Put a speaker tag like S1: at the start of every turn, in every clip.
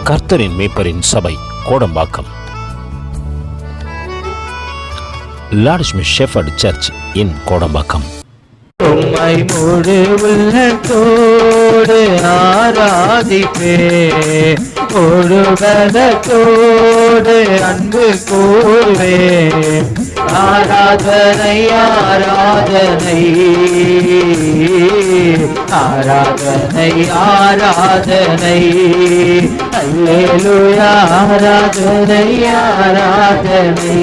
S1: கர்த்தரின் மேய்ப்பரின் சபை Kodambakkam. லார்ட்ஸ்மி shepherd search இன் கோடம்பாக்கம்.
S2: உம்மை முழு உள்ளத்தோடு ஆராதிப்பே, முழு பலத்தோடு அன்பு கூறுவே. ஆராதனை ஆராதனை ஆராதனை ஆராதனை, அல்லேலூயா ஆராதனை ஆராதனை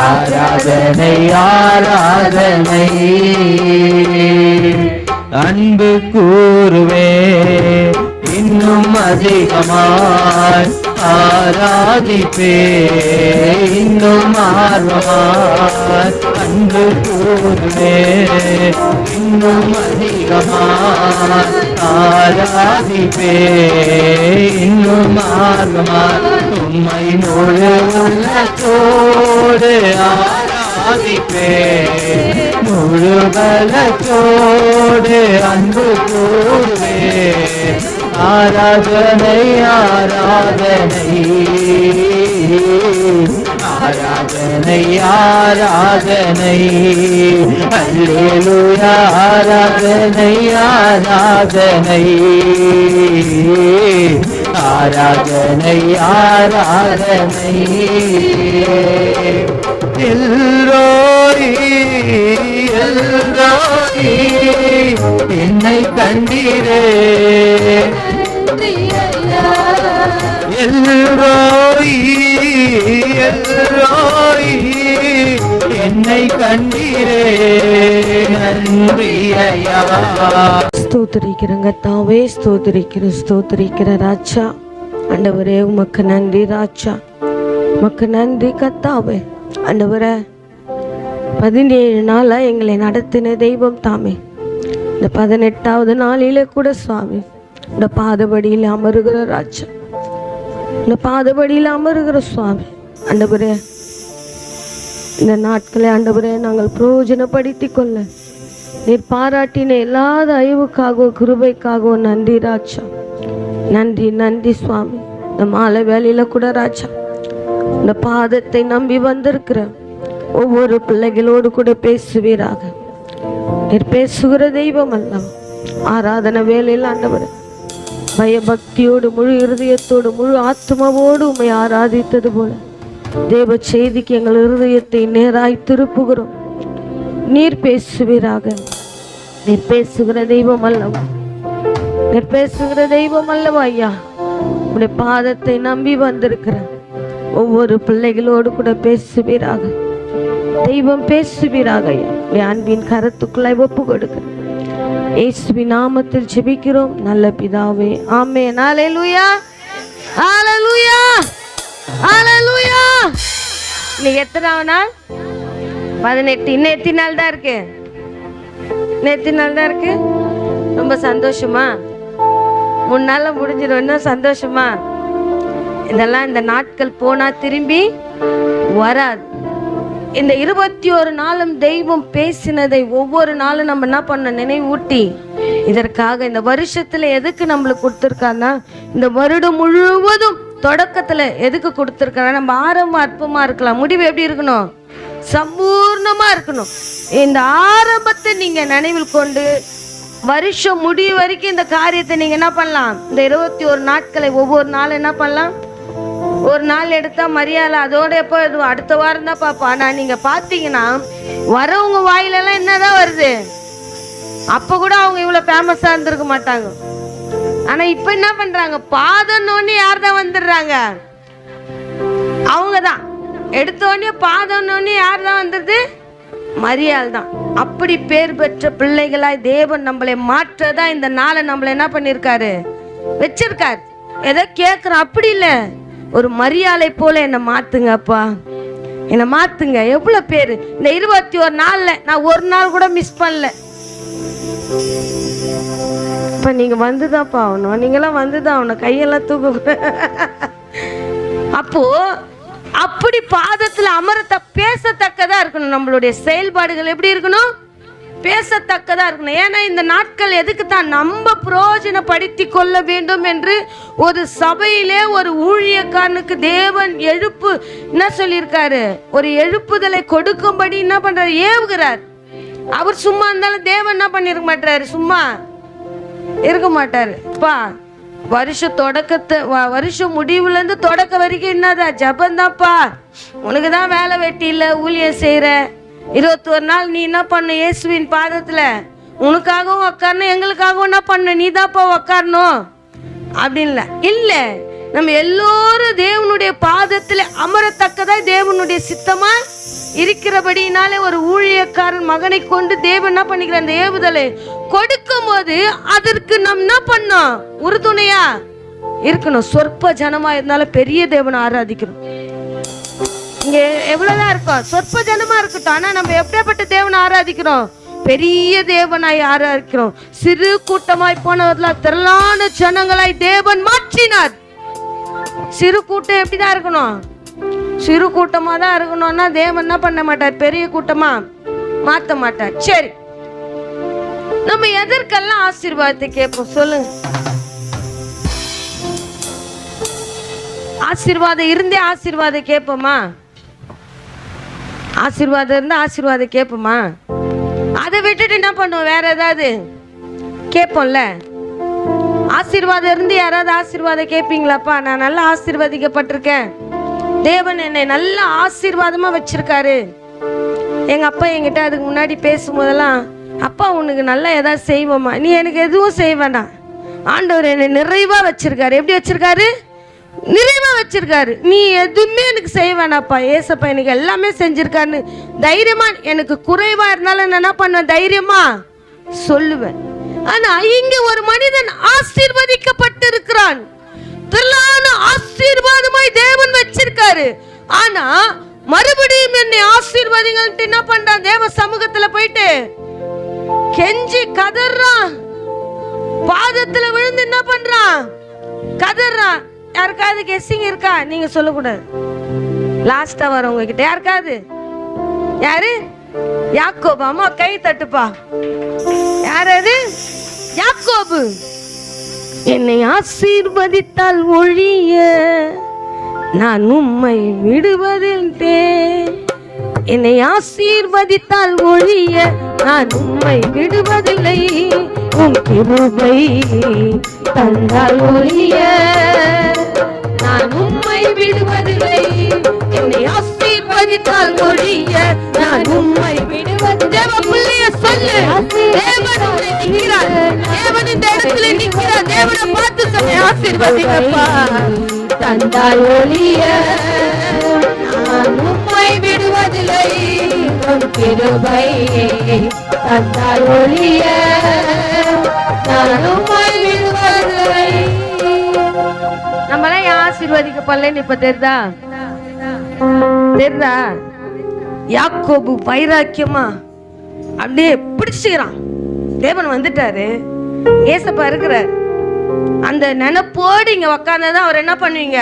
S2: ஆராதனை ஆராதனை. அன்பு கூறுவே இன்னும் அதிகமாய், ஆராதிப்பே இன்னும் ஆர்வமாய். அன்பு கூறுவே இன்னும் அதிகமாய், ஆராதிப்பே இன்னும் ஆர்வமாய். உம்மை முழு உள்ளத்தோடு ஆராதிப்பே, முழு பலத்தோடு அன்பு கூறுவே. ஆராதனை ஆராதனை ஆராதனை ஆராதனை, அல்லேலூயா ஆராதனை ஆராதனை ஆராதனை ஆராதனை. எல்லோரி எல்லோரி என்னை கண்டீரே, எல்லோரி எல்லோரி என்னை கண்டீரே, நன்றி ஐயா.
S3: ஸ்தோத்திரிக்கிறங்க தாவே, ஸ்தோத்திரிக்கிற ராஜா. ஆண்டவரே உமக்கு நன்றி ராஜா, உமக்கு நன்றி கத்தாவே. ஆண்டவரே 17 நாளா எங்களை நடத்தின தெய்வம் தாமே, இந்த 18வது நாளிலே கூட சுவாமி இந்த பாதபடியில் அமருகிற ராஜா, இந்த பாதபடியில் அமருகிற சுவாமி. ஆண்டவரே இந்த நாட்களை ஆண்டவரே நாங்கள் பிரயோஜனப்படுத்திக் கொள்ள நீர் பாராட்டின எல்லா தயவுக்காகவும் கிருபைக்காகவும் நன்றி ராஜா, நன்றி நன்றி சுவாமி. இந்த மாலை வேலையில கூட ராஜா இந்த பாதத்தை நம்பி வந்திருக்கிற ஒவ்வொரு பிள்ளைகளோடு கூட பேசுவீராக. நீர் பேசுகிற தெய்வம் அல்லவா. ஆராதனை வேலையில் ஆண்டவர் பயபக்தியோடு முழு இருதயத்தோடு முழு ஆத்மாவோடு உம்மை ஆராதித்தது போல தேவ செய்திக்கு எங்கள் இருதயத்தை நேராய் திருப்புகிறோம். நீர் பேசுவீராக. நீர் பேசுகிற தெய்வம் அல்லவா, நீர் பேசுகிற தெய்வம் அல்லவா ஐயா. உடைய பாதத்தை நம்பி வந்திருக்கிற ஒவ்வொரு பிள்ளைகளோடு கூட பேசுவீராக. தெய்வம் பேசுவீராக ஐயா. உடைய அன்பின் கரத்துக்குள்ளாய் ஒப்பு கொடுக்கிறேன். இயேசுவின் நாமத்தில் ஜெபிக்கிறோம் நல்ல பிதாவே, ஆமென். ஹல்லேலூயா ஹல்லேலூயா ஹல்லேலூயா. இன்னைக்கு எத்தனாவது நாள்? 18. இன்னும் எத்தனை நாள் தான் இருக்கு? இன்னும் எத்தனை நாள் தான் இருக்கு? ரொம்ப சந்தோஷமா? 3 நாள்ல முடிஞ்சிடும். இன்னும் சந்தோஷமா? இதெல்லாம் இந்த நாட்கள் போனா திரும்பி வராது. இந்த 21 நாளும் தெய்வம் பேசினதை ஒவ்வொரு நாளும் நம்ம என்ன பண்ண நினைவூட்டி, இதற்காக இந்த வருஷத்துல எதுக்கு நம்மளுக்கு கொடுத்துருக்காருன்னா, இந்த வருடம் முழுவதும் தொடக்கத்துல எதுக்கு கொடுத்துருக்காரு? நம்ம ஆரம்பம் அற்பமா இருக்கலாம், முடிவு எப்படி இருக்கணும்? சம்பூர்ணமா இருக்கணும். இந்த ஆரம்பத்தை நீங்க நினைவில் கொண்டு வருஷம் முடிவு வரைக்கும் இந்த காரியத்தை நீங்க என்ன பண்ணலாம்? இந்த 21 நாட்களை ஒவ்வொரு நாளும் என்ன பண்ணலாம்? ஒரு நாள் எடுத்தா மரியாதை அதோட எப்போ அடுத்த வாரம் தான் பாப்பா. ஆனா நீங்க பாத்தீங்கன்னா வரவங்க வாயிலெல்லாம் என்னதான் வருது? அப்ப கூட அவங்க இவ்வளவு ஃபேமஸா இருந்திருக்க மாட்டாங்க. ஆனா இப்ப என்ன பண்றாங்க? பாதம்னு யார் தான் வந்துடுறாங்க? அவங்கதான். எடுத்தோடனே பாதம்னு யார் தான் வந்துடுது? மரியாதை தான். அப்படி பேர் பெற்ற பிள்ளைகளாய் தேவன் நம்மளை மாற்றதான் இந்த நாளை நம்மளை என்ன பண்ணிருக்காரு, வச்சிருக்காரு. எதை கேட்கிறோம் அப்படி இல்லை, ஒரு மரியாதை போல என்னை மாத்துங்க அப்பா, என்னை மாத்துங்க. எவ்வளவு பேரு இந்த 21 நாள்ல நான் ஒரு நாள் கூட மிஸ் பண்ணல. இப்ப நீங்க வந்துதான் ஆகணும், நீங்களாம் வந்துதான் ஆகணும். கையெல்லாம் தூக்க. அப்போ அப்படி பாதத்துல அமரத்த பேசத்தக்கதா இருக்கணும். நம்மளுடைய செயல்பாடுகள் எப்படி இருக்கணும்? பேசத்தக்கதா இருக்கணும். ஏன்னா இந்த நாட்கள் எதுக்கு தான் நம்ம பிரயோஜனப்படுத்தி கொள்ள வேண்டும் என்று ஒரு சபையிலே ஒரு ஊழியக்காரனுக்கு தேவன் என்ன சொல்லியிருக்காரு, ஒரு எழுப்புதலை கொடுக்கும்படி என்ன பண்றாரு, ஏவுகிறார். அவர் சும்மா இருந்தாலும் தேவன் என்ன பண்ணிருக்க மாட்டாரு, சும்மா இருக்க மாட்டாரு. வருஷம் முடிவுல இருந்து தொடக்க வரைக்கும் என்னதான் ஜபந்தாப்பா. உனக்கு தான் வேலை வெட்டி இல்லை, ஊழியம் செய்யற 21 நாள் நீ என்ன பண்ண, இயேசுவின் பாதத்துல உனக்காகவும் உக்காரணும், எங்களுக்காகவும் என்ன பண்ண, நீ தான்ப்பா உக்காரணும் அப்படின்னு இல்ல. நம்ம எல்லோரும் தேவனுடைய பாதத்துல அமரத்தக்கதா தேவனுடைய சித்தமா இருக்கிறபடினாலே ஒரு ஊழியக்காரன் மகனை கொண்டு தேவன் என்ன பண்ணிக்கிற அந்த ஏவுதலை கொடுக்கும் போது அதற்கு நம்ம என்ன பண்ணோம், உறுதுணையா இருக்கணும். சொற்ப ஜனமா இருந்தாலும் பெரிய தேவனை ஆராதிக்கணும். இங்க எவ்வளவுதான் இருக்கும், சொற்ப ஜனமா இருக்கட்டும், ஆனா நம்ம எப்படியாப்பட்ட தேவனை ஆராதிக்கிறோம், பெரிய தேவனாய் ஆராதிக்கிறோம். சிறு கூட்டமாய் போனவர்களா திரளான ஜனங்களாய் தேவன் மாற்றினார். சிறு கூட்டம் எப்படிதான் இருக்கணும், சிறு கூட்டமா தான் இருக்கணும்னா தேவன் என்ன பண்ண மாட்டார், பெரிய கூட்டமா மாத்த மாட்டார். சரி, நம்ம எதற்கெல்லாம் ஆசீர்வாதத்தை கேட்போம் சொல்லுங்க. ஆசீர்வாதம் இருந்தே ஆசீர்வாதம் கேட்போமா? ஆசீர்வாதம் இருந்தா ஆசீர்வாதம் கேட்போமா? அதை விட்டுட்டு என்ன பண்ணுவோம், வேற ஏதாவது கேட்போம்ல. ஆசீர்வாதம் இருந்து யாராவது ஆசீர்வாதம் கேட்பீங்களாப்பா? நான் நல்லா ஆசீர்வதிக்கப்பட்டிருக்கேன், தேவன் என்னை நல்ல ஆசீர்வாதமா வச்சிருக்காரு. எங்க அப்பா என்கிட்ட அதுக்கு முன்னாடி பேசும்போதெல்லாம், அப்பா உனக்கு நல்லா ஏதாவது செய்வோமா? நீ எனக்கு எதுவும் செய்ய வேண்டாம், ஆண்டவர் என்னை நிறைவா வச்சிருக்காரு. எப்படி வச்சிருக்காரு? நிறைவா வச்சிருக்காரு. நீ எதுவுமே எனக்கு செய்ய வேணாப்பா, ஏசப்பா எனக்கு எல்லாமே செஞ்சிருக்காருன்னு தைரியமா, எனக்கு குறைவா இருந்தாலும் நான் என்ன பண்ணுவேன், தைரியமா சொல்லுவேன். ஆனா இங்க ஒரு மனிதன் ஆசீர்வதிக்கப்பட்டு இருக்கிறான், திரளான ஆசீர்வாதமாய் தேவன் வச்சிருக்காரு. ஆனா மறுபடியும் என்னை ஆசீர்வாதிங்கள்ட்டு என்ன பண்றான், தேவ சமூகத்துல போயிட்டு கெஞ்சி கதறான், பாதத்துல விழுந்து என்ன பண்றான், கதறான். யாருக்காவது கெஸ்ஸிங் இருக்கா? நீங்க சொல்லக்கூடாது, லாஸ்டா வரவங்க கிட்ட. யாருக்காவது? யாரு? யாக்கோபு. அம்மா கை தட்டுப்பா. யாரு? யாக்கோபு. என்னை ஆசீர்வதித்தால் ஒழிய நான் உம்மை விடுவதில்லை, என்னை ஆசீர்வதித்தால் ஒழிய நான் உம்மை விடுவதில்லை, உன் கிருபை தந்தால் ஒழிய நான் உம்மை விடுவதில்லை, என்னை ஆசீர்வதித்தால் ஒழிய நான் உம்மை விடுவதில்லை. தேவப்பிள்ளைய சொல்லு, தேவன் உன்னை நிற்கிறார், தேவன் இந்த இடத்துல நிற்கிறார். தேவனை பார்த்து சொல்லு, ஆசீர்வதிங்கப்பா தந்தால் ஒழிய நான் உம்மை விடுவதில்லை, உன் கிருபை தந்தால் ஒழிய நான் உம்மை விடுவதில்லை. நம்மளாம் ஆசீர்வதிக்கப்படலன்னு இப்ப தெரியுதா? தெரியுதா? யாக்கோபு வைராக்கியமா அப்படியே பிடிச்சுக்கிறான். தேவன் வந்துட்டாரு, ஏசப்பா இருக்கிறார். அந்த நினைப்போடு இங்க உக்காந்ததான் அவர் என்ன பண்ணுவீங்க,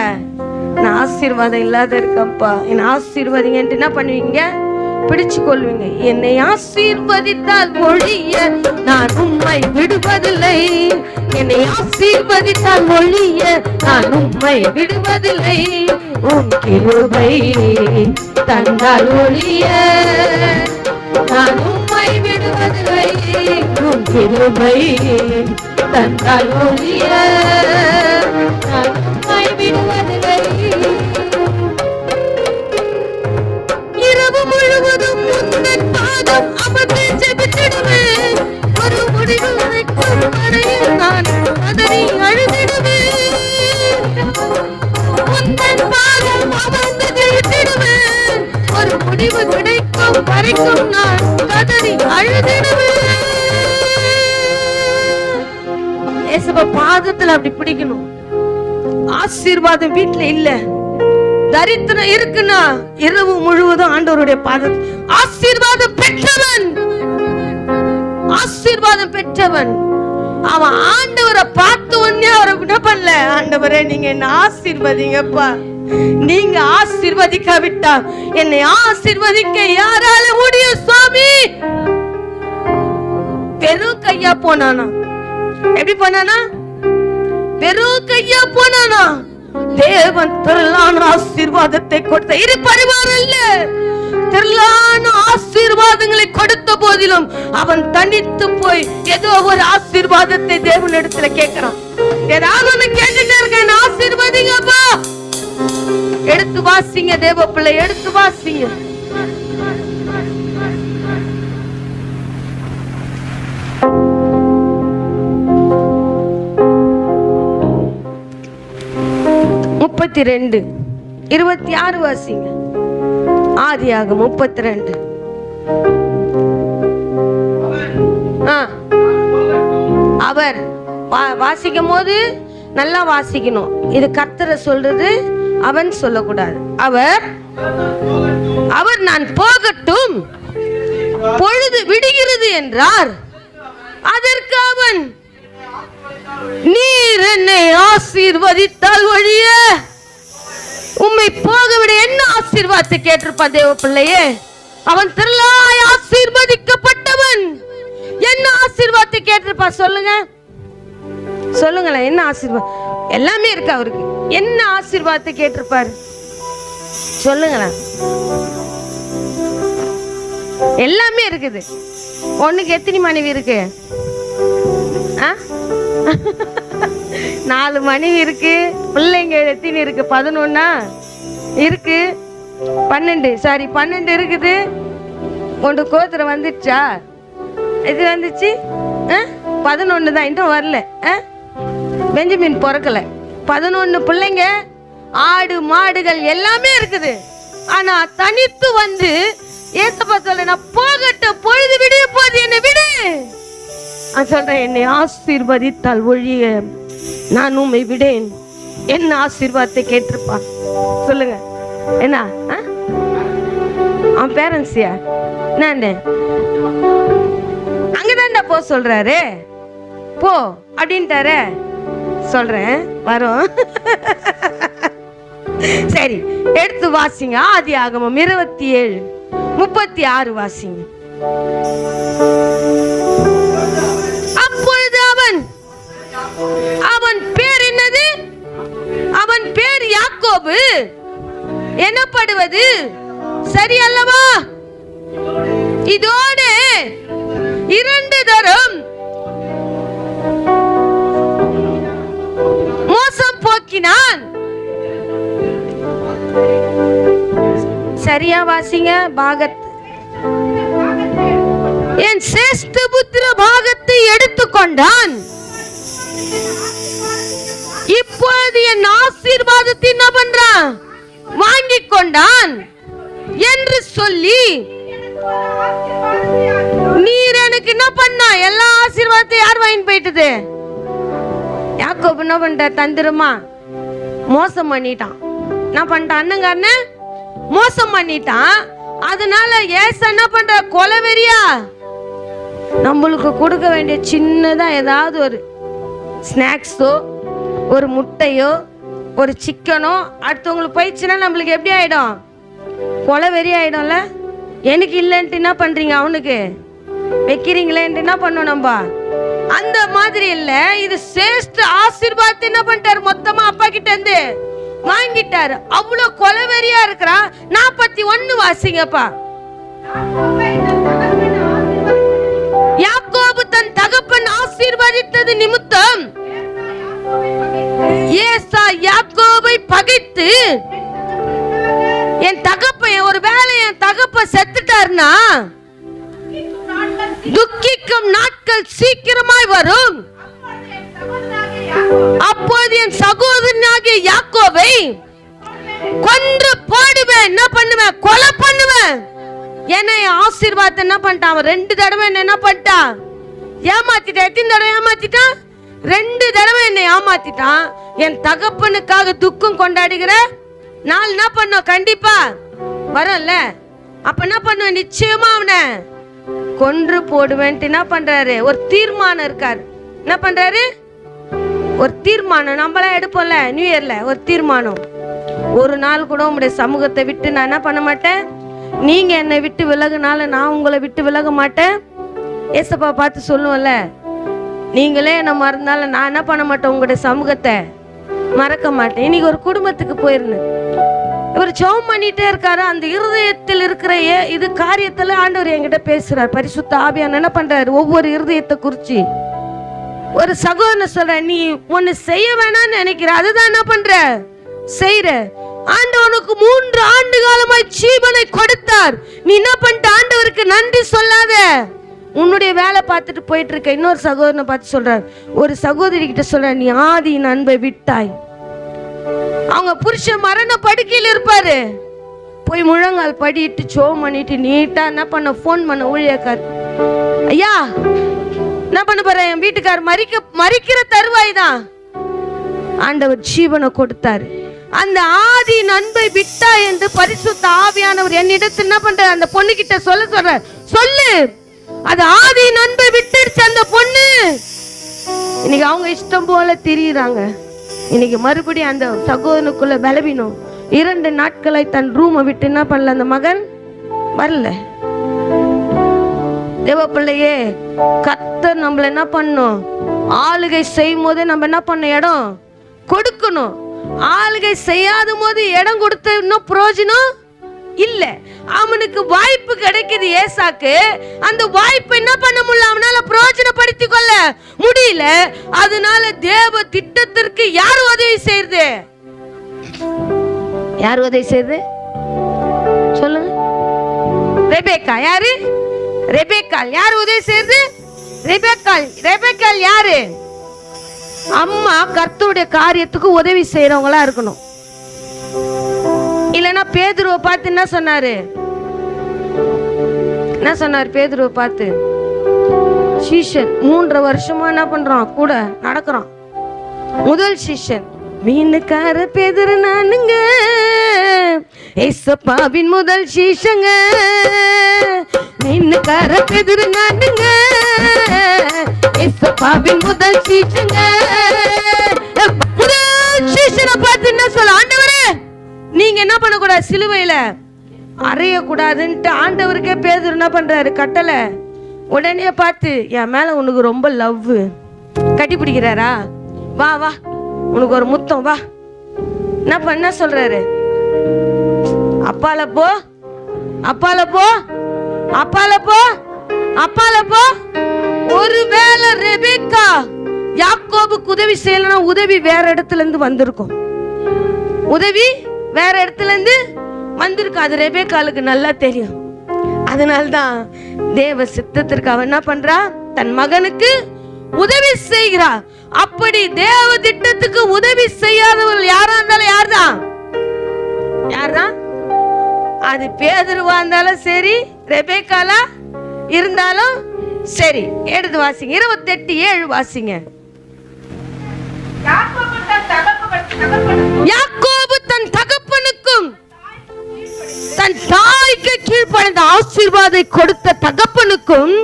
S3: நான் ஆசீர்வாதம் இல்லாத இருக்கப்பா, என்ன ஆசீர்வாதிங்கன்ட்டு என்ன பண்ணுவீங்க, பிடிச்சு கொள்வீங்க. என்னை ஆசீர்வதித்தால் ஒழிய நான் உம்மை விடுவதில்லை, என்னை ஆசீர்வதித்தால் ஒழிய நான் உம்மை விடுவதில்லை, உம் கிருபை தந்தால் ஒழிய நான் உம்மை விடுவதில்லை, உம் கிருபை தந்தால் ஒழிய நான் உம்மை விடுவதில்லை. இரவு முழுவதும் உந்தன் பாதம் அமர்ந்து ஜெபித்திடுவேன், ஒரு முடிவு வைக்கும் வரையில் நான் அதனை அழுதிடுவேன், உந்தன் பாதம் அமர்ந்து ஜெபித்திடுவேன், ஒரு முடிவு கிடைக்கும் வரைக்கும் நான் அதனை அழுதிடுவேன். ஏசப்பா பாதத்துல அப்படி பிடிக்கணும். ஆசீர்வாதம் வீட்டுல இல்ல, தரித்திரம் இருக்குன்னா இரவு முழுவதும் ஆண்டவருடைய பாதம். ஆசீர்வாதம் பெற்றவன், ஆசீர்வாதம் பெற்றவன் அவன் ஆண்டவரை பார்த்து உடனே அவரை என்ன பண்ணல, ஆண்டவரே நீங்க என்ன ஆசீர்வதிங்கப்பா, நீங்க ஆசீர்வதிக்காவிட்டா என்னை ஆசீர்வதிக்க யாரால முடியும் சுவாமி? வெறும் கையா போனானா. எப்படி போனானா? வெறும் கையா போனானா. தேவன் திரளான ஆசீர்வாதத்தை கொடுத்த. இது பரிவாரம் இல்ல, திரளான ஆசீர்வாதங்களை கொடுத்த போதிலும் அவன் தனித்து போய் ஏதோ ஒரு ஆசீர்வாதத்தை தேவன் இடத்துல கேட்கிறான். ஏதாவது ஒண்ணு கேட்டுட்டே இருக்க, ஆசீர்வாதிங்கப்பா. எடுத்து வாசிங்க தேவ பிள்ளை, எடுத்து வாசிங்க. முப்பத்தி 22:26 வாசிங்க. ஆதியாகமம் 32. அவர் வாசிக்கும் போது நல்லா வாசிக்கணும். இது கர்த்தரை சொல்றது, அவன் சொல்லக்கூடாது. அவர் நான் போகட்டும், பொழுது விடுகிறது என்றார். அதற்கு அவன், நீர் என்னை ஆசீர்வதித்தால் ஒழிய உம்மை போக விட. என்ன ஆசீர்வாதத்தை கேட்டிருப்பா தேவ பிள்ளையே? அவன் திரளாய் ஆசீர்வதிக்கப்பட்டவன். என்ன ஆசீர்வாதத்தை கேட்டிருப்பா? சொல்லுங்க, சொல்லுங்களேன். என்ன ஆசீர்வாதம்? எல்லாமே இருக்கு அவருக்கு. என்ன ஆசீர்வாதத்தை கேட்டிருப்பாரு? சொல்லுங்களேன். எல்லாமே இருக்குது. ஒண்ணுக்கு எத்தனை மனைவி இருக்கு? 4 மனைவி இருக்கு. பிள்ளைங்க எத்தனை இருக்கு? 11 இருக்கு. 12 இருக்குது. ஒன்று கோத்திரம் வந்துச்சா? இது வந்துச்சு 11 தான், இன்னும் வரல. பெஞ்சமின் பிறக்கல. 11 பிள்ளைங்க, ஆடு மாடுகள் எல்லாமே இருக்குது. ஆனா தனித்து வந்து ஏசப்பா சொல்ல, நான் போகட்டும், பொழுது விடிய போது, என்னை விடு. நான் சொல்றேன், என்னை ஆசீர்வதித்தால் ஒழிய நான் உம்மை விடேன். என்ன ஆசீர்வாதத்தை கேட்டிருப்பா? சொல்லுங்க. என்ன அவன் பேரண்ட்ஸியா? என்ன அங்கதான்டா போ சொல்றாரு, போ அப்படின்ட்டாரு. சொல்றேன் வரும். சரி, எடுத்து வாசிங்க. ஆதியாகமம் 27:36 வாசிங்க. அப்பொழுது அவன் பேர் என்னது? அவன் பேர் யாக்கோபு எனப்படுவது சரி அல்லவா? இதோடு 2 தரம் மோசம் போக்கினான். சரியா வாசிங்க. பாகத் என் சேஷ்ட புத்திர பாகத்தை எடுத்துக்கொண்டான். இப்பொழுது என் ஆசீர்வாதத்தை என்ன பண்றான்? வாங்கிக் கொண்டான் என்று சொல்லி, நீர் எனக்கு என்ன பண்ணா? எல்லா ஆசீர்வாதத்தை யார் வாங்கி போயிட்டது? யாக்கோபு என்ன பண்ற? தந்திரமா மோசம் பண்ணிட்டான். என்ன பண்ணிட்டான்? அண்ணங்காரன மோசம் பண்ணிட்டான். அதனால ஏசா என்ன பண்ற? கொலவெறியா நம்மளுக்கு கொடுக்க வேண்டிய சின்னதா ஏதாவது ஒரு ஸ்நாக்ஸோ, ஒரு முட்டையோ, ஒரு சிக்கனோ அடுத்தவங்களுக்கு போயிடுச்சுன்னா நம்மளுக்கு எப்படி ஆயிடும்? கொலவெறி ஆயிடும்ல. எனக்கு இல்லைன்ட்டு என்ன பண்றீங்க? அவனுக்கு வைக்கிறீங்களேன்ட்டு என்ன பண்ணுவோம் நம்ம? அந்த மாதிரி இல்ல. இது சேஷ்ட ஆசீர்வாதத்தை என்ன பண்ணிட்டாரு? மொத்தமா அப்பா கிட்ட இருந்து வாங்கிட்டாரு. அவ்வளவு கொலவெறியா இருக்கிறான். 41 வாசிங்கப்பா. யாக்கோபு தன் தகப்பன் ஆசீர்வதித்தது நிமித்தம் ஏசா யாக்கோபை பகைத்து, என் தகப்பன் ஒருவேளை என் தகப்பன் செத்துட்டாருன்னா துக்கிக்கும் நாட்கள் சீக்கிரமாய் வரும். அப்போது என் சகோதரனாகிய யாக்கோபை கொன்று போடுவேன். என்ன பண்ணுவேன்? கொலை பண்ணுவேன். என்னை ஆசீர்வாதத்தை என்ன பண்ணிட்டான்? 2 தடவை என்ன பண்ணிட்டான்? ஏமாத்திட்டான். எத்தனை தடவை ஏமாத்திட்டான்? 2 தடவை என்னை ஏமாத்திட்டான். என் தகப்பனுக்காக துக்கம் கொண்டாடுகிற நாள் என்ன பண்ணும்? கண்டிப்பா வரும்ல. அப்ப என்ன பண்ணுவேன்? நிச்சயமா அவனை கொன்று போடுவேன். என்ன பண்றாரு? ஒரு தீர்மானம் இருக்காரு. என்ன பண்றாரு? ஒரு தீர்மானம். நம்மளாம் எடுப்போம்ல நியூ இயர்ல ஒரு தீர்மானம். ஒரு நாள் கூட உங்களுடைய சமூகத்தை விட்டு நான் என்ன பண்ண மாட்டேன். நீங்க என்னை விட்டு விலகுனால நான் உங்களை விட்டு விலக மாட்டேன். ஏசப்பா பார்த்து சொல்லுவோம்ல, நீங்களே என்ன மறந்தாலும் நான் என்ன பண்ண மாட்டேன், உங்களுடைய சமூகத்தை மறக்க மாட்டேன். இன்னைக்கு ஒரு குடும்பத்துக்கு போயிருந்தேன். இவர் ஜெபம் பண்ணிட்டே இருக்காரு. அந்த இருதயத்தில் இருக்கிற இது காரியத்துல ஆண்டவர் என்கிட்ட பேசுறார். பரிசுத்த ஆவியானவர் என்ன பண்றாரு, ஒவ்வொரு இருதயத்தை குறிச்சு ஒரு சகோதரன் சொல்ற, நீ ஒன்னு செய்ய வேணாம்னு நினைக்கிற, அதுதான் என்ன பண்ற, செய்யற. ஆண்டவனுக்கு 3 ஆண்டு காலமாய் ஜீவனை கொடுத்தார். நீ என்ன பண்ணிட்ட, ஆண்டவருக்கு நன்றி சொல்லாத, உன்னுடைய வேலை பார்த்துட்டு போயிட்டு இருக்க. இன்னொரு சகோதரனை பார்த்து சொல்றார், ஒரு சகோதரி கிட்ட சொல்ற, நீ ஆதியின் அன்பை விட்டாய். அவங்க புருஷன் மரண படுக்கையில் இருப்பாரு, போய் முழங்கால் படிட்டு ஜெபம் பண்ணிட்டு நீட்டா என்ன பண்ண, போன் பண்ண ஊழியக்கார், ஐயா என்ன பண்ண போற, என் வீட்டுக்கார் மறிக்கிற தருவாய் தான், ஆண்டவர் ஜீவனை கொடுத்தாரு. அந்த ஆதியின் அன்பை விட்டா என்று பரிசுத்த ஆவியானவர் என்னிடத்தில் என்ன பண்ற, அந்த பொண்ணு கிட்ட சொல்ற, சொல்லு, அது ஆதியின் அன்பை விட்டுருச்சு அந்த பொண்ணு. இன்னைக்கு அவங்க இஷ்டம் போல திரியுறாங்க. இன்னைக்கு மறுபடியும் அந்த சகோதரனுக்குள்ள பலவீனம். 2 நாட்களாய் தன் ரூமை விட்டு என்ன பண்ணல, அந்த மகன் வரல. தேவ பிள்ளையே, கர்த்தர் நம்மள என்ன பண்ணும், ஆளுகை செய்யும் போதே நம்ம என்ன பண்ண, இடம் கொடுக்கணும். ஆளுகை செய்யாத போது இடம் கொடுத்த இன்னும் பிரயோஜனம் இல்ல. அவனுக்கு வாய்ப்பு கிடைக்குது ஏசாக்கு, அந்த வாய்ப்பை என்ன பண்ண முடியல, அவனால பிரயோஜனப்படுத்தி கொள்ள முடியல. அதனால தேவ திட்டத்திற்கு யார் உதவி செய்யுது, யார் உதவி செய்யுது சொல்லுங்க, ரெபேக்கா. யாரு ரெபேக்காள்? யார் உதவி செய்யுது, ரெபேக்காள். ரெபேக்காள் யாரு? அம்மா கர்த்தருடைய காரியத்துக்கு உதவி செய்யறவங்களா இருக்கணும். இல்லைன்னா பேதுருவை பார்த்து என்ன சொன்னாரு, என்ன சொன்னார் பேதுருவை பார்த்து, சீஷன் 3 வருஷமா என்ன பண்றான், கூட நடக்கிறான். முதல் சீஷன், மீனுக்கார பேதுரு நானுங்க, ஏசப்பாவின் முதல் சீஷங்க, மீனுக்கார பேதுரு நானுங்க, ஏசப்பாவின் முதல் சீஷங்க. முதல் சீஷனை பார்த்து என்ன சொல்ல, ஆண்டவரே நீங்க என்ன பண்ணக்கூடாது, சிலுவையில அறைய கூடாதுன்ட்டு ஆண்டவருக்கே பேதுரு என்ன பண்றாரு, கட்டளை. உடனே பார்த்து, என் மேல உனக்கு ரொம்ப லவ், கட்டி பிடிக்கிறாரா, வா வா உனக்கு ஒரு முத்தம், வா. என்ன பண்ண சொல்றாரு, அப்பால போ, அப்பால போ, அப்பால போ, அப்பால போ. ஒருவேளை ரெபேக்கா யாக்கோபுக்கு உதவி செய்யலன்னா உதவி வேற இடத்துல இருந்து வந்திருக்கும், உதவி வேற இடத்துல இருந்து வந்திருக்கும். அது ரெபேக்காளுக்கு நல்லா தெரியும். அதனால்தான் தேவ சித்தத்திற்கு அவன் என்ன பண்றா, தன் மகனுக்கு உதவி செய்கிறா. அப்படி தேவ திட்டத்துக்கு உதவி செய்யாதவர்கள் யாரா இருந்தாலும் யார்தான், யார்தான், அது பேதுருவா இருந்தாலும் சரி, ரெபேக்காலா இருந்தாலும் சரி. எடுத்து வாசிங்க, 28:7 வாசிங்க. யாக்கோபு தன் தகப்பனுக்கும் தன் தாய்க்கு கீழ்ப்படிந்த ஆசீர்வாதத்தை கொடுத்த தகப்பனுக்கும்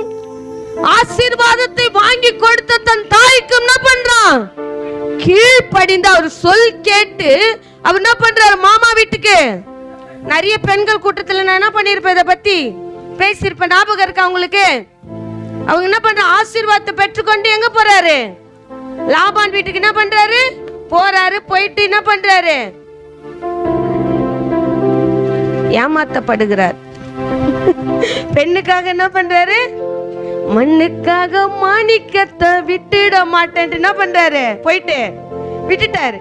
S3: ஆசீர்வாதத்தை வாங்கி கொடுத்த தன் தாய்க்கும் என்ன பண்றான், கீழ்ப்படிந்த அவர் சொல் கேட்டு அவர் என்ன பண்றாரு, மாமா வீட்டுக்கு. நிறைய பெண்கள் கூட்டத்துல நான் என்ன பண்ணிருப்பேன், இதை பத்தி பேசியிருப்பேன், ஞாபகம் இருக்கா உங்களுக்கு? அவங்க என்ன பண்ற, ஆசீர்வாதத்தை பெற்றுக்கொண்டு எங்க போறாரு, லாபான் வீட்டுக்கு என்ன பண்றாரு, போறாரு. போயிட்டு என்ன பண்றாரு, ஏமாத்தப்படுகிறார். பெண்ணுக்காக என்ன பண்றாரு, மண்ணுக்காக மாணிக்கத்தை விட்டுட மாட்டேன் என்ன பண்றாரு, போயிட்டு விட்டுட்டாரு.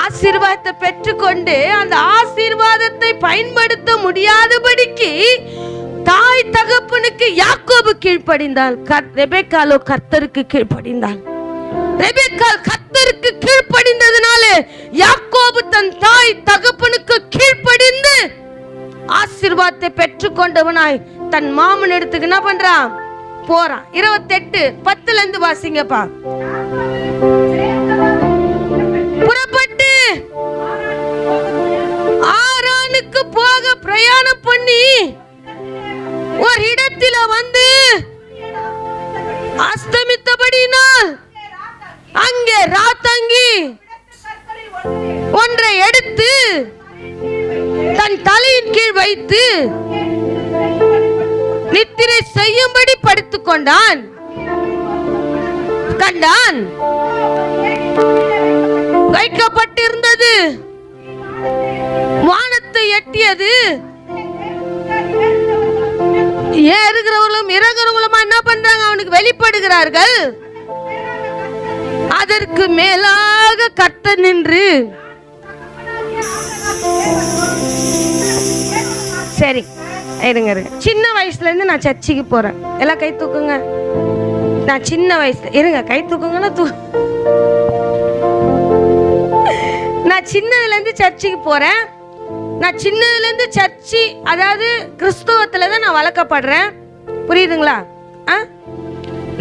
S3: ஆசீர்வாதத்தை பெற்றுக்கொண்டு அந்த ஆசீர்வாதத்தை பயன்படுத்த முடியாதபடிக்கு தாய் தகப்பனுக்கு யாக்கோபு கீழ்ப்படிந்தாள், ரெபெக்காளோ கர்த்தருக்கு கீழ்ப்படிந்தாள். ரெபெக்காள் கர்த்தருக்கு கீழ்ப்படிந்ததனால யாக்கோபு தன் தாய் தகப்பனுக்கு கீழ்ப்படிந்து ஆசீர்வாதத்தை பெற்றுக்கொண்டவனாய் தன் மாமன் இடத்துக்கு என்ன பண்றான், போறான். 28:10 இருந்து வாசிங்கப்பா. புறப்பட்டு ஆரானுக்கு போக பிரயாணம் பண்ணி ஒரு இடத்தில வந்து அஸ்தமித்தபடியினால் அங்கே ராத்தங்கி ஒன்றை எடுத்து தன் தலையின் கீழ் வைத்து நித்திரை செய்யும்படி படுத்துக் கொண்டான். கண்டான், வைக்கப்பட்டிருந்தது, வானத்தை எட்டியது. ஏறுகிறவர்களும் இறங்குறவங்களுமா என்ன பண்றாங்க? அவனுக்கு வெளிப்படுகிறார்கள். அதற்கு மேலாக கர்த்தர் நின்று, சரி இருங்க இருங்க, சின்ன வயசுல இருந்து நான் சர்ச்சுக்கு போறேன். எல்லாம் கை தூக்குங்க. நான் சின்ன வயசுல, இருங்க கை தூக்குங்கன்னா நான் சின்னதுல இருந்து சர்ச்சுக்கு போறேன். நான் சின்னதுல இருந்து சர்ச்சு, அதாவது கிறிஸ்துவத்துல தான் நான் வளர்க்கப்படுறேன். புரியுதுங்களா?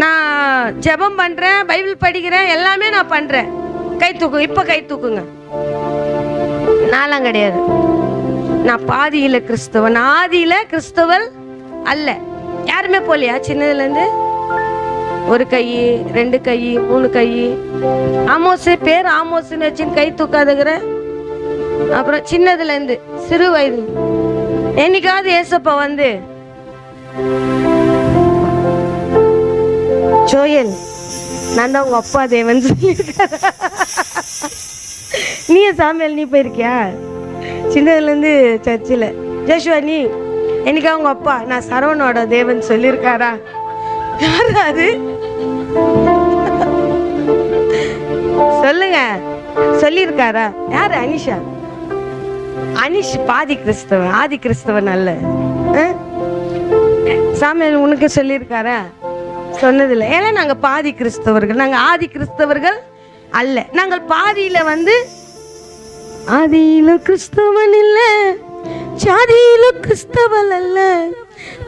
S3: நான் ஜெபம் பண்றேன், பைபிள் படிக்கிறேன், எல்லாமே நான் பண்றேன். கை தூக்குங்க, இப்ப கை தூக்குங்க. நான்லாம் கிடையாது. நான் பாதியில கிறிஸ்தவன், ஆதியில கிறிஸ்தவன் அல்ல. யாருமே போலியா சின்னதுல இருந்து? ஒரு கை, 2 கை, 3 கை. ஆமோஸ் பேர் ஆமோஸ்ன்னு வச்சு கை தூக்காதுங்கிற. அப்புறம் சின்னதுல இருந்து, சிறு வயது, என்னைக்காவது ஏசப்பா வந்து, ஜோயல் நான் தான் உங்க அப்பா தேவன் சொல்லியிருக்காரு. நீ சாமியால் நீ போயிருக்கியா சின்னதுல இருந்து சர்ச்சில்? ஜோஷுவா நீ என்னைக்கா உங்க அப்பா நான் சரவணோட தேவன் சொல்லியிருக்காரா? யாராவது சொல்லுங்க, சொல்லியிருக்காரா? யாரு? அனிஷா. அனிஷ் பாதி கிறிஸ்தவன், ஆதி கிறிஸ்தவன் அல்ல. சாமியால் உனக்கு சொல்லியிருக்காரா? சொன்னதில்லை. ஏன்னா நாங்க பாதி கிறிஸ்தவர்கள், நாங்க ஆதி கிறிஸ்தவர்கள் அல்ல. நாங்கள் பாதியில வந்து, ஆதியில கிறிஸ்தவன் இல்ல, சாதியில கிறிஸ்தவன் அல்ல,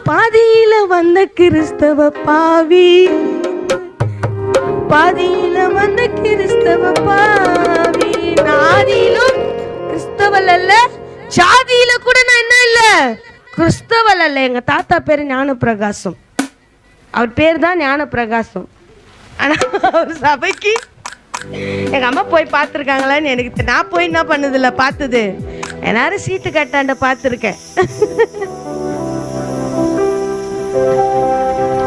S3: பாதியில வந்த கிறிஸ்தவ பாவி, பாதியில வந்த கிறிஸ்தவ பாவி. ஆதியிலும் கிறிஸ்தவல் அல்ல, சாதியில கூட நான் என்ன இல்ல, கிறிஸ்தவல் அல்ல. எங்க தாத்தா பேரு ஞான பிரகாசம், அவர் பேர் தான் ஞான பிரகாசம். ஆனா அவர் சபைக்கு எங்க அம்மா போய் பார்த்துருக்காங்களான்னு எனக்கு, நான் போய் என்ன பண்ணதில்ல, பார்த்தது எல்லாரும் சீட்டு கட்டாண்ட பார்த்துருக்கேன்.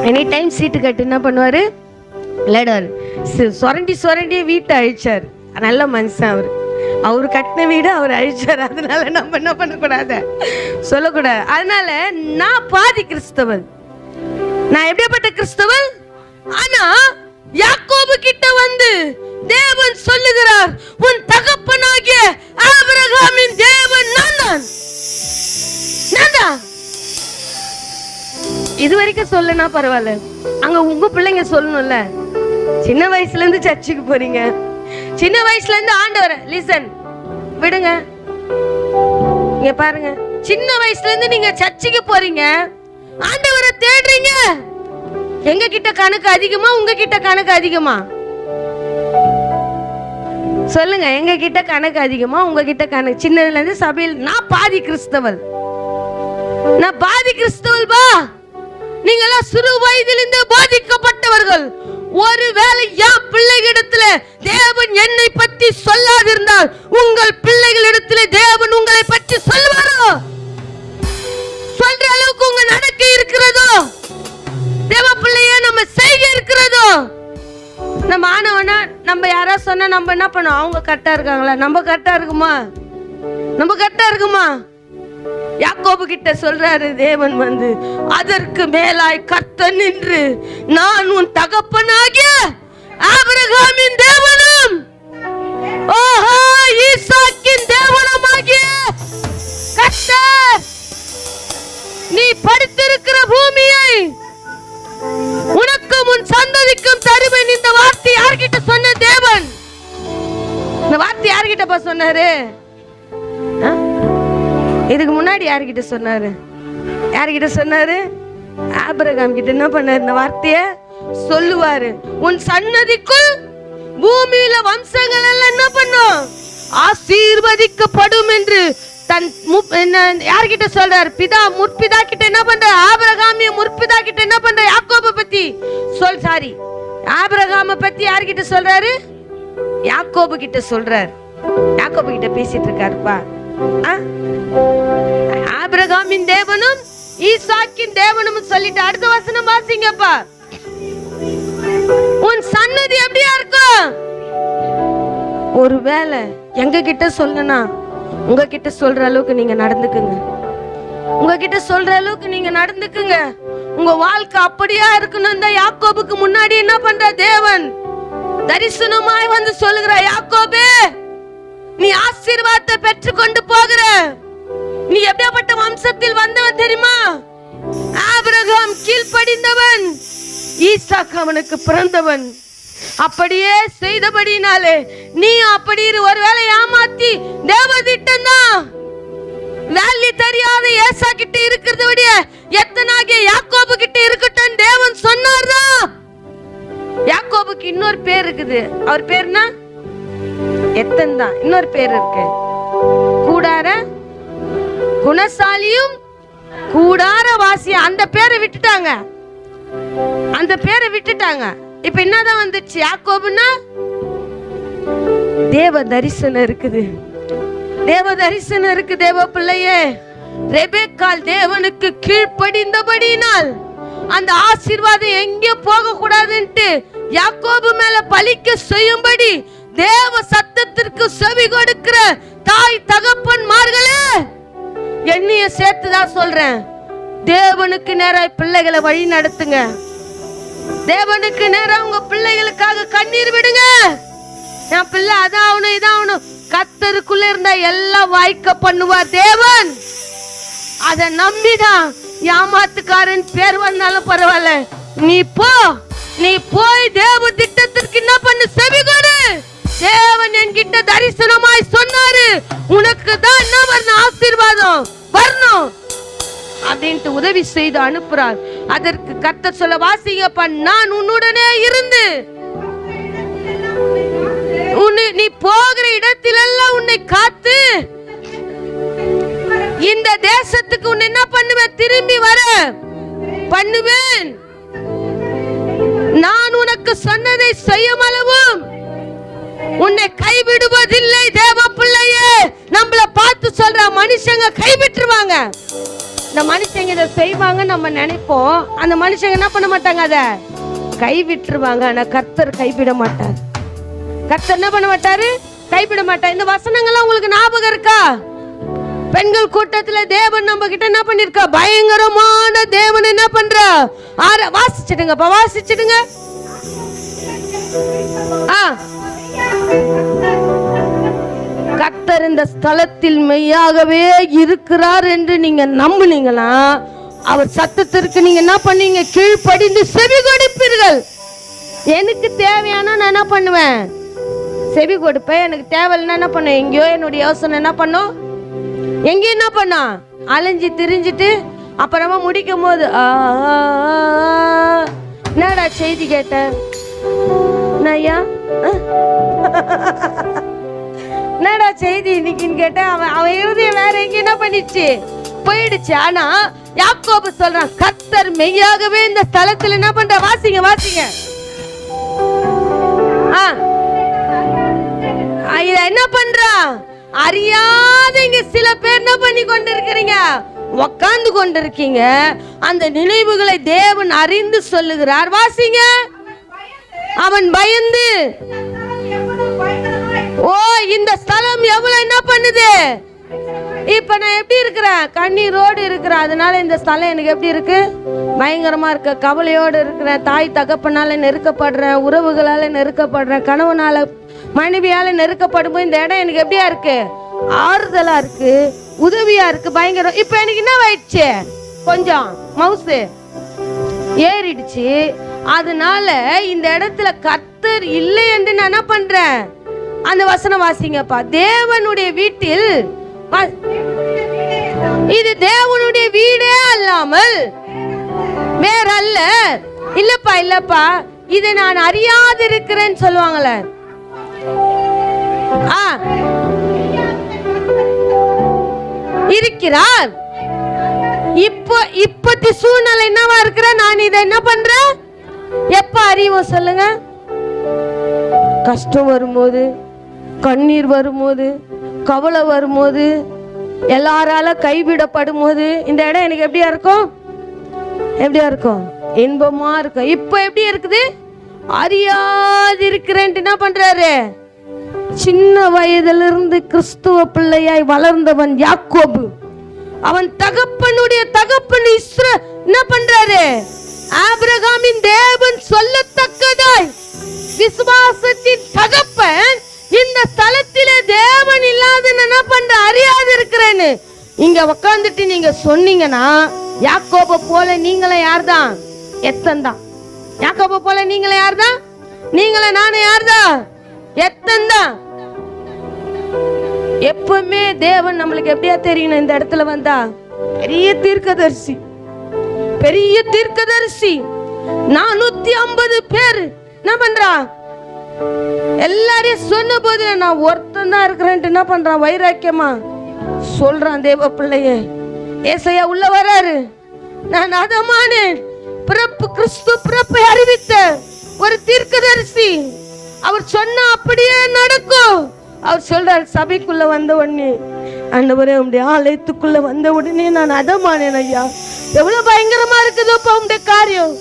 S3: எனி டைம் சீட்டு கட்டு என்ன பண்ணுவாரு, விளையாடுவார். சொரண்டி சொரண்டி வீட்டை அழிச்சார். நல்ல மனுஷன் அவர். அவரு கட்டின வீடு அவர் அழிச்சார். அதனால நம்ம என்ன பண்ணக்கூடாது, சொல்லக்கூடாது. அதனால நான் பாதி கிறிஸ்தவன். நான் எப்படிப்பட்ட கிறிஸ்தவன்? ஆனா யாக்கோபு கிட்ட வந்து தேவன் சொல்லுகிறார், உன் தகப்பனாகிய ஆபிரகாமின் தேவன் நான் தான். இது வரைக்கும் சொல்லனா பரவாயில்ல, அங்க உங்க பிள்ளைங்க சொல்லணும்ல. சின்ன வயசுல இருந்து சர்ச்சுக்கு போறீங்க, சின்ன வயசுல இருந்து ஆண்டவரை லிசன் விடுங்க. இங்க பாருங்க, சின்ன வயசுல இருந்து நீங்க சர்ச்சுக்கு போறீங்க, ஆண்டவரை தேடுறீங்க. எங்க கிட்ட கணக்கு அதிகமா, உங்க கிட்ட கணக்கு அதிகமா? சொல்லுங்க, எங்க கிட்ட கணக்கு அதிகமா, உங்க கிட்ட கணக்கு? சின்னதுல இருந்து சபையில் நான் பாதி கிறிஸ்தவன், நான் பாதி கிறிஸ்தவல் பா. நீங்க எல்லாம் சிறு வயதிலிருந்து பாதிக்கப்பட்டவர்கள். ஒருவேளை என் பிள்ளைகளிடத்துல தேவன் என்னை பற்றி சொல்லாதிருந்தால், உங்கள் பிள்ளைகளிடத்துல தேவன் உங்களை பற்றி சொல்வாரோ? சொல்ற அளவுக்கு உங்க நடக்க இருக்கிறதோ, தேவ பிள்ளைய நம்ம செய்ய இருக்கிறதோ? நம்ம ஆனவனா நம்ம யாரா சொன்னா நம்ம என்ன பண்ணோம்? அவங்க கரெக்டா இருக்காங்களா? நம்ம கரெக்டா இருக்குமா? நம்ம கரெக்டா இருக்குமா? யாக்கோபு கிட்ட சொல்றாரு தேவன் வந்து, அதற்கு மேலாய் கர்த்தர் நின்று, நான் உன் தகப்பனாகிய ஆபிரகாமின் தேவனும் ஓஹோ ஈசாக்கின் தேவனுமாகிய கர்த்தர், நீ படுத்திருக்கிற பூமியை உனக்கும் உன் சந்ததிக்கும் தருவேன். இந்த வார்த்தை யார்கிட்ட சொன்ன தேவன்? இந்த வார்த்தை யார்கிட்டப்பா சொன்னாரு? இதுக்கு முன்னாடி யார்கிட்ட சொன்னாரு? யார்கிட்ட சொன்னாரு? ஆபிரகாம் கிட்ட. என்ன பண்ணாரு? இந்த வார்த்தைய சொல்லுவாரு, உன் சன்னதிக்குள் பூமியில வம்சங்கள் எல்லாம் என்ன பண்ணும்? ஆசீர்வதிக்கப்படும் என்று தன் யார்கிட்ட சொல்றாரு? பிதா முற்பிதா கிட்ட என்ன பண்ற? ஆபிரகாமிய முற்பிதா கிட்ட என்ன பண்ற? யாக்கோபை பத்தி சாரி ஆபிரகாம பத்தி யார்கிட்ட சொல்றாரு? யாக்கோபு கிட்ட சொல்றாரு. யாக்கோபு கிட்ட பேசிட்டு இருக்காருப்பா. ஆபிரகாமின் தேவனும் ஈசாக்கின் தேவனும் சொல்லிட்டு அடுத்த வசனம் வாசிங்கப்பா. உன் சன்னதி எப்படியா இருக்கும்? ஒருவேளை எங்க கிட்ட சொல்லனா உங்ககிட்ட சொல்ற அளவுக்கு நீங்க நடந்துக்குங்க. உங்ககிட்ட சொல்ற அளவுக்கு நீங்க நடந்துக்குங்க. உங்க வாழ்க்கை அப்படியா இருக்கணும் தான் யாக்கோபுக்கு முன்னாடி என்ன பண்ற தேவன் தரிசனமாய் வந்து சொல்லுகிற, யாக்கோபே நீ ஆசீர்வாதத்தை பெற்று கொண்டு போகிற. நீ எப்படிப்பட்ட வம்சத்தில் வந்தவன் தெரியுமா? ஆபிரகாம் கீழ்ப்படிந்தவன், ஈசாக்கு அவனுக்கு பிறந்தவன். அப்படியே செய்தபடினாலே நீ அப்படி ஒருவேளை ஏமாத்தி தேவ திட்டம் தான் வேலி தெரியாத ஏசா கிட்ட இருக்கிறத விட எத்தனாகிய யாக்கோபு கிட்ட இருக்கட்டும் தேவன் சொன்னார்னா. யாக்கோபுக்கு இன்னொரு பேர் இருக்குது. அவர் பேர்னா எத்தன் தான். இன்னொரு பேர் இருக்கு, கூடார குணசாலியும் கூடார வாசி. அந்த பேரை விட்டுட்டாங்க, அந்த பேரை விட்டுட்டாங்க. இப்ப என்னதான் வந்துச்சு? யாக்கோபுனா தேவ தரிசனம் இருக்குது, தேவ தரிசனம் இருக்கு. தேவ பிள்ளையே, ரெபெக்காள் தேவனுக்கு கீழ்ப்படிந்தபடியினால் அந்த ஆசீர்வாதம் எங்கே போக கூடாதுன்ட்டு யாக்கோபு மேல பலிக்க செய்யும்படி தேவ சத்தத்திற்கு செவி கொடுக்கிற தாய் தகப்பன்மார்களே, என்னைய சேர்த்துதான் சொல்றேன். தேவனுக்கு நேராய் பிள்ளைகளை வழி நடத்துங்க. தேவனுக்கு நேரம் உங்க பிள்ளைகளுக்காக கண்ணீர் விடுங்க. என் பிள்ளை அதாவணும் இதாவணும், கர்த்தருக்குள்ள இருந்தா எல்லாம் வாய்க்க பண்ணுவார் தேவன். அத நம்பிதான் ஏமாத்துக்காரன் பேர் வந்தாலும் பரவாயில்ல, நீ போ, நீ போய் தேவ திட்டத்திற்கு என்ன பண்ணு, செவி கொடு. தேவன் என்கிட்ட தரிசனமாய் சொன்னாரு, உனக்கு தான் என்ன வரணும், ஆசீர்வாதம் வரணும் அப்படின்ட்டு உதவி செய்து அனுப்புறார். அதற்கு கர்த்தர் சொல்ல, வாசிங்கப்பா, நான் உன்னுடனே இருந்து நீ போகிற இடத்திலெல்லாம் உன்னை காத்து இந்த தேசத்துக்கு உன்னை என்ன பண்ணுவேன், திரும்பி வர பண்ணுவேன். நான் உனக்கு சொன்னதை செய்யும் அளவும் உன்னை கைவிடுவதில்லை. தேவ பிள்ளையே, நம்மள பார்த்து சொல்ற மனுஷங்க கைவிட்டுருவாங்க. இந்த மனுஷங்க இதை செய்வாங்க நம்ம நினைப்போம், அந்த மனுஷங்க என்ன பண்ண மாட்டாங்க, அத கைவிட்டுருவாங்க. ஆனா கர்த்தர் கைவிட மாட்டார். கர்த்தர் என்ன பண்ண மாட்டாரு, கைவிட மாட்டார். இந்த வசனங்கள்லாம் உங்களுக்கு ஞாபகம் இருக்கா? பெண்கள் கூட்டத்துல தேவன் நம்ம கிட்ட என்ன பண்ணிருக்கா, பயங்கரமான தேவன் என்ன பண்ற, வாசிச்சிடுங்கப்பா, வாசிச்சிடுங்க. கர்த்தர் இந்த ஸ்தலத்தில் மெய்யாகவே இருக்கிறார் என்று நீங்க நம்புனீங்களா, அவர் சத்தத்திற்கு நீங்க என்ன பண்ணீங்க, கீழ்ப்படிந்து செவி கொடுப்பீர்கள். எனக்கு தேவையான நான் என்ன பண்ணுவேன், செவி கொடுப்பேன். எனக்கு தேவையில்லைன்னா என்ன பண்ணுவேன், எங்கேயோ என்னுடைய யோசனை என்ன பண்ணும், எங்கேயும் என்ன பண்ணா அலைஞ்சி திரிஞ்சிட்டு அப்புறமா முடிக்கும் போது என்னடா செய்தி கேட்டேன் நையா, என்னடா செய்தி இன்னைக்குன்னு கேட்டேன். அவன் இருதயம் வேற எங்க என்ன பண்ணிச்சு, போயிடுச்சு. ஆனா யாக்கோபு சொல்றான், கர்த்தர் மெய்யாகவே இந்த ஸ்தலத்துல என்ன பண்ற, வாசிங்க வாசிங்க. இத என்ன பண்றா, அறியாதீங்க சில பேர் என்ன பண்ணி கொண்டிருக்கிறீங்க, உட்கார்ந்து கொண்டிருக்கீங்க. அந்த நினைவுகளை தேவன் அறிந்து சொல்லுகிறார். வாசிங்க. அவன் பயந்து, ஓ இந்த ஸ்தலம் எவ்வளவு என்ன பண்ணுது, இப்ப நான் எப்படி இருக்கிறேன், கண்ணீரோடு இருக்கிறேன். அதனால இந்த ஸ்தலம் எனக்கு எப்படி இருக்கு, பயங்கரமா இருக்கு. கவலையோடு இருக்கிறேன், தாய் தகப்பனால நெருக்கப்படுறேன், உறவுகளால நெருக்கப்படுறேன், கணவனால மனைவியால நெருக்கப்படும் போது இந்த இடம் எனக்கு எப்படியா இருக்கு, ஆறுதலா இருக்கு, உதவியா இருக்கு, பயங்கரம். இப்ப எனக்கு என்ன ஆயிடுச்சு, கொஞ்சம் மவுசு ஏறிடுச்சு. அதனால இந்த இடத்துல கர்த்தர் இல்லை என்று நான் என்ன பண்றேன், அந்த வசனம் வாசிங்கப்பா. தேவனுடைய வீட்டில், இது தேவனுடைய வீடே அல்லாமல் வேற அல்ல. இல்லப்பா இல்லப்பா, இதை நான் அறியாது இருக்கிறேன்னு சொல்லுவாங்கல்ல, இருக்கிறார். இப்பத்தி சூழ்நிலை என்னவா இருக்கிற, நான் இதை என்ன பண்றேன், எப்ப அறிவோம் சொல்லுங்க, கஷ்டம் வரும்போது, கண்ணீர் வரும்போது, கவலை வரும்போது, எல்லாரால கைவிடப்படும் போது இந்த இடம் எனக்கு எப்படியா இருக்கும்? எப்படியா இருக்கும்? இன்பமா இருக்கும். இப்ப எப்படி இருக்குது? அறியாது இருக்கிறேன்ட்டு என்ன பண்றாரு? சின்ன வயதிலிருந்து கிறிஸ்துவ பிள்ளையாய் வளர்ந்தவன் யாக்கோபு, அவன் தகப்பனுடைய தகப்பன் என்ன பண்றாரு? ஆபிரகாமின் தேவன் சொல்லத்தக்கதாய் விசுவாசத்தின் தகப்பன் இந்த ஸ்தலத்திலே தேவன் இல்லாத என்ன பண்ற? அறியாது இருக்கிறேன்னு இங்க உட்கார்ந்துட்டு நீங்க சொன்னீங்கன்னா, யாக்கோப போல நீங்களே யார்தான்? எத்தன்தான். யாக்கோப போல நீங்களே யார்தான்? நீங்களே நானே யார்தான்? எத்தன்தான். எப்பவுமே தேவன் நம்மளுக்கு எப்படியா தெரியணும்? இந்த இடத்துல வந்தா பெரிய தீர்க்கதரிசி, பெரிய தீர்க்கதரிசி 450 பேர் என்ன பண்றா? எல்லாரையும் சொன்ன போது நான் ஒருத்தன் தான் இருக்கிறேன்ட்டு என்ன பண்றான்? வைராக்கியமா சொல்றான் தேவ பிள்ளையே. ஏசாயா உள்ள வராரு, நான் அதமானேன் பிறப்பு கிறிஸ்து பிறப்பை அறிவித்த ஒரு தீர்க்கதரிசி. அவர் சொன்னா அப்படியே நடக்கும். அவர் சொல்றாரு, சபைக்குள்ள வந்த உடனே ஆண்டவரே உம்முடைய ஆலயத்துக்குள்ள வந்த உடனே நான் அதமானேன் ஐயா. எவ்வளவு பயங்கரமா இருக்குதோப்பா உம்முடைய காரியம்.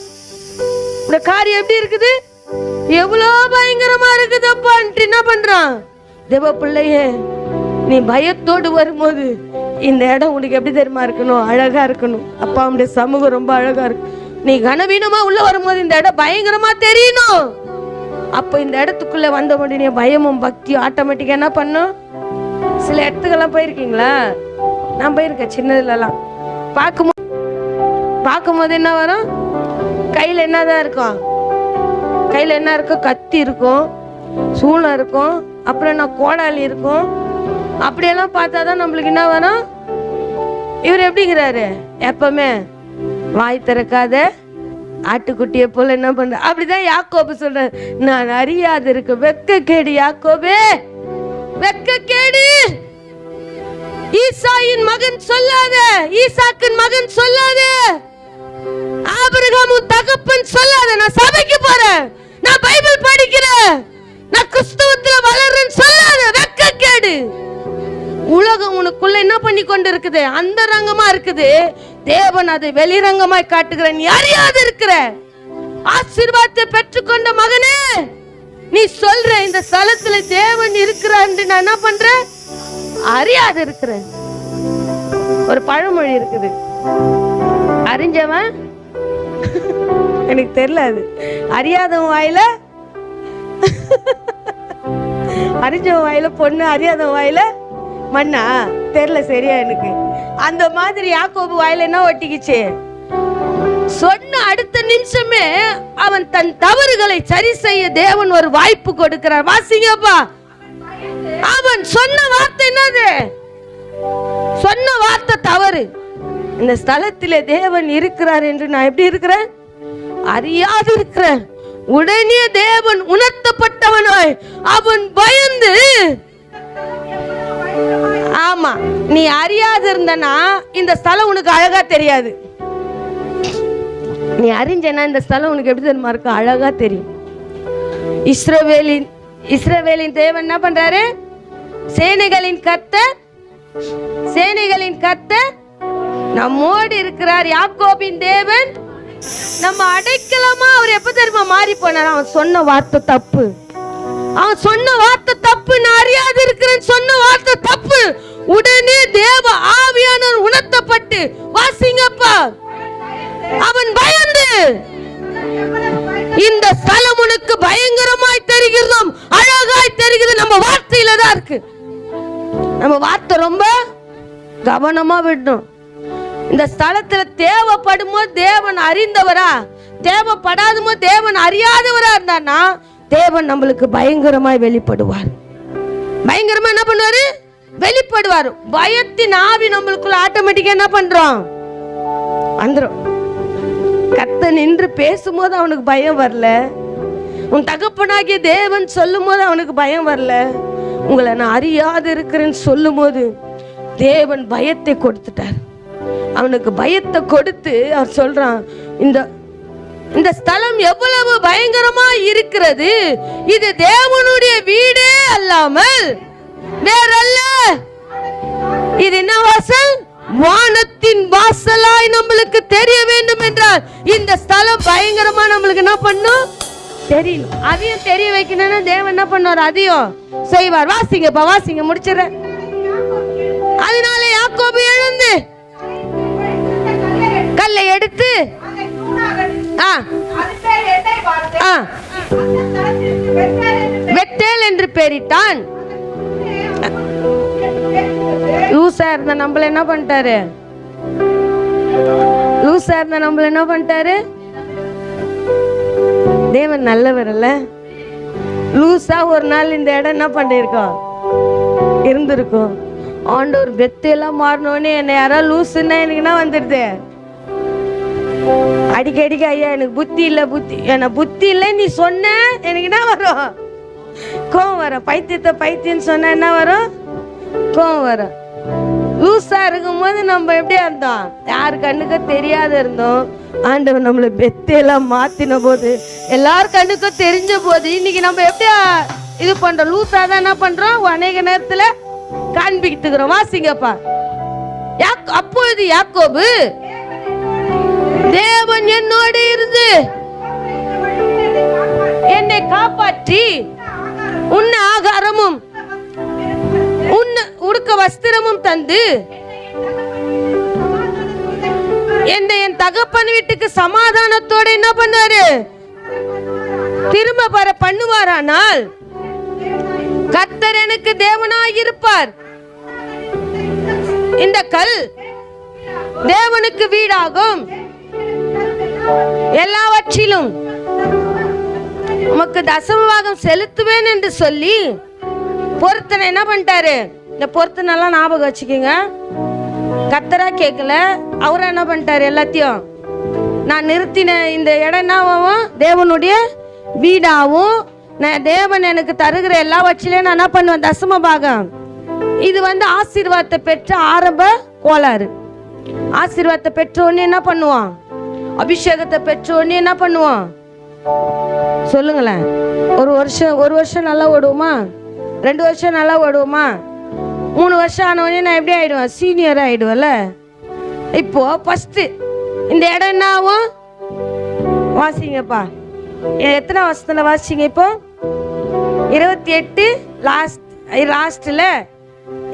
S3: உம்முடைய காரியம் எப்படி இருக்குது? எவ்வளவு பயங்கரமா இருக்குதப்பா. என்ன பண்றான்? தேவ பிள்ளையே, நீ பயத்தோடு வரும்போது இந்த இடம் உனக்கு எப்படி தெரியுமா இருக்கணும்? அழகா இருக்கணும். அப்பா உம்முடைய சமூகம் ரொம்ப அழகா இருக்கு. நீ கனவீனமா உள்ள வரும்போது இந்த இடம் பயங்கரமா தெரியணும். அப்ப இந்த இடத்துக்குள்ள வந்த உடனே பயமும் பக்தியும் ஆட்டோமேட்டிக்கா என்ன பண்ணும்? சில இடத்துக்கெல்லாம் போயிருக்கீங்களா? நான் போயிருக்கேன் சின்னதுலலாம். பார்க்கும்போது என்ன வரும்? கையில என்னதான் இருக்கும்? கையில என்ன இருக்கும்? கத்தி இருக்கும், சூளம் இருக்கும், அப்புறம் என்ன கோடாலி இருக்கும். அப்படியெல்லாம் பார்த்தாதான் நம்மளுக்கு என்ன வரும்? இவர் எப்படிங்கிறாரு? எப்பவுமே வாய் திறக்காத ஆட்டுக்குட்டியை போல என்ன பண்ற? அப்படிதான் யாக்கோபு சொல்ற, நான் அறியாது இருக்க வெக்க கேடு யாக்கோபே, வெக்க கேடு. ஈசாயின் மகன் சொல்லாத, ஈசாக்கின் மகன் சொல்லாத, ஆபிரகாம் தகப்பன் சொல்லாத. நான் சபைக்கு போறேன், நான் பைபிள் படிக்கிறேன், நான் கிறிஸ்தவத்துல வளர்றேன்னு சொல்லாத. வெக்க கேடு. உலகம் உனக்குள்ள என்ன பண்ணி கொண்டு இருக்குது? அந்த ரங்கமா இருக்குது. தேவன் அதை வெளிரங்கமாய் காட்டுகிற. நீ அறியாது இருக்கிற. ஆசீர்வாதத்தை பெற்றுக்கொண்ட மகனே, நீ சொல்ற இந்த ஸ்தலத்துல தேவன் இருக்கிறான்னு நான் என்ன பண்றேன்? அறியாது இருக்கிறேன். ஒரு பழமொழி இருக்குது, அறிஞ்சவன் எனக்கு தெரியல, அது அறியாதவன் வாயில அறிஞ்சவன் வாயில பொண்ணு, அறியாதவன் வாயில மண்ணா தெரியல சரியா எனக்கு. அந்த மாதிரி யாக்கோபு வாயில என்ன ஒட்டிக்கிச்சு? சொன்ன அடுத்த நிமிஷமே அவன் தன் தவறுகளை சரி செய்ய தேவன் ஒரு வாய்ப்பு கொடுக்கிறார். வாசிங்கப்பா. அவன் சொன்ன வார்த்தை என்னது? சொன்ன வார்த்தை தவறு. இந்த ஸ்தலத்திலே தேவன் இருக்கிறார் என்று நான் எப்படி இருக்கிறேன்? அறியாது இருக்கிறேன். உடனே தேவன் உணர்த்தப்பட்டவனாய் அவன் பயந்து, ஆமா நீ அறியாது இருந்தனா இந்த ஸ்தலம் உனக்கு அழகா தெரியாது. நீ அறிஞ்சனா இந்த ஸ்தலம் உனக்கு எப்படி தெரியுமா இருக்கும்? அழகா தெரியும். இஸ்ரவேலின் தேவன் என்ன பண்றாரு? சேனைகளின் கர்த்தர், சேனைகளின் கர்த்தர் நம்மோடு இருக்கிறார். யாக்கோபின் தேவன் நம்ம அடைக்கலமா. அவர் எப்ப தெரியுமா மாறி போனார்? அவன் சொன்ன வார்த்தை தப்பு. அவன் சொன்ன வார்த்தை தப்பு. நான் அறியாது இருக்கிறேன் சொன்ன வார்த்தை தப்பு. உடனே தேவ ஆவியானவர் உணர்த்தப்பட்டு, வாசிங்கப்பா, அவன் பயந்து, இந்த ஸ்தலம் உனக்கு பயங்கரமாய் தெரிகிறோம், அழகாய் தெரிகிறது. நம்ம வார்த்தையில தான் இருக்கு. நம்ம வார்த்தை ரொம்ப கவனமா விடணும். இந்த ஸ்தலத்துல தேவைப்படும் போது தேவன் அறிந்தவரா, தேவைப்படாத போது தேவன் அறியாதவரா இருந்தானா தேவன் நம்மளுக்கு பயங்கரமாய் வெளிப்படுவார். பயங்கரமா என்ன பண்ணுவாரு? வெளிப்படுவார். பயத்தின் ஆவி நம்மளுக்குள்ள ஆட்டோமேட்டிக்கா என்ன பண்றோம்? வந்துரும். கர்த்தர் நின்று பேசும்போது அவனுக்கு பயம் வரல. உன் தகப்பனாகிய தேவன் சொல்லும் போது அவனுக்கு பயம் வரல. உங்களை நான் அறியாது இருக்கிறேன்னு சொல்லும் போது தேவன் பயத்தை கொடுத்துட்டார். அவனுக்கு பயத்தை கொடுத்து அவர் சொல்றான், இந்த ஸ்தலம் எவ்வளவு பயங்கரமா இருக்கிறது. இது தேவனுடைய வீடே அல்லாமல் வேறல்ல. இது என்னவா வாசல் வானத்தின் வாசலாய் நம்மளுக்கு தெரிய வேண்டும் என்றால் இந்த ஸ்தலம் பயங்கரமா நம்மளுக்கு என்ன பண்ணும் தெரியணும். அதையும் தெரிய வைக்கணும்னா தேவன் என்ன பண்ணுவார், அதையும் செய்வார். வாசிங்கப்பா, வாசிங்க, முடிச்சிடறேன். அதனால யாக்கோபு எழுந்து கல்லை எடுத்து வெட்டேல் என்று பெயரிட்டான். லூசா இருந்த நம்மள என்ன பண்ணிட்டாரு, லூசா இருந்த நம்மள என்ன பண்ணிட்டாரு. தேவன் நல்லவர் அல்ல. லூசா ஒரு நாள் இந்த இடம் என்ன பண்ணிருக்கோம், இருந்திருக்கும். ஆண்டவர் பெத்தையெல்லாம் மாறினோடனே என்னை யாராவது லூசுன்னா எனக்கு என்ன வந்துடுது, அடிக்கடிக்கு ஐயா எனக்கு புத்தி இல்லை, புத்தி இல்லை நீ சொன்ன எனக்கு என்ன வரும், கோவம் வரும். பைத்தியன்னு சொன்ன என்ன வரும், கோவம் வரும். லூசா இருக்கும் போது நம்ம எப்படியா இருந்தோம், யாரு கண்ணுக்கும் தெரியாத இருந்தோம். ஆண்டவர் நம்மளை பெத்தையெல்லாம் மாத்தின போது, எல்லாரும் கண்ணுக்கும் தெரிஞ்ச போது, இன்னைக்கு நம்ம எப்படியா இது பண்றோம், லூசா தான் என்ன பண்றோம், அநேக நேரத்துல காண்பித்துக்கிறோம். வாசிங்கப்பா. அப்பொழுது யாக்கோபு, தேவன் என்னோடு இருந்து என்னை காப்பாற்றி உன்ன ஆகாரமும் உடுக்க வஸ்திரமும் தந்து என் தகப்பன் வீட்டுக்கு சமாதானத்தோட என்ன பண்ணாரு, திரும்ப வர பண்ணுவாரானால் கர்த்தர் எனக்கு தேவனாய் இருப்பார். இந்த கல் தேவனுக்கு வீடாகும், எல்லாவற்றிலும் உமக்கு தசமபாகம் செலுத்துவேன் என்று சொல்லி பொருத்தனை என்ன பண்ணிட்டாரு. இந்த பொருத்தனெல்லாம் ஞாபகம் வச்சுக்கோங்க. கர்த்தரா கேட்கல, அவரை என்ன பண்ணிட்டாரு, எல்லாத்தையும் நான் நிறுத்தின இந்த இடம் என்னவும் தேவனுடைய வீடாவும், நான் தேவன் எனக்கு தருகிற எல்லாவற்றிலையும் நான் என்ன பண்ணுவேன், தசம பாகம். இது ஆசீர்வாதத்தை பெற்ற ஆரம்ப கோளாறு. ஆசீர்வாதத்தை பெற்ற உடனே என்ன பண்ணுவான், அபிஷேகத்தை பெற்ற உடனே என்ன பண்ணுவான் சொல்லுங்களேன். ஒரு வருஷம் நல்லா ஓடுவோமா, 2 வருஷம் நல்லா ஓடுவோமா, 3 வருஷம் ஆன உடனே நான் எப்படி ஆயிடுவேன், சீனியர் ஆயிடுவேன்ல. இப்போ ஃபர்ஸ்ட் இந்த இடம் என்ன ஆகும், வாசிங்கப்பா. எத்தனை வருஷத்துல வாசிங்க, இப்போ 28 லாஸ்ட்ல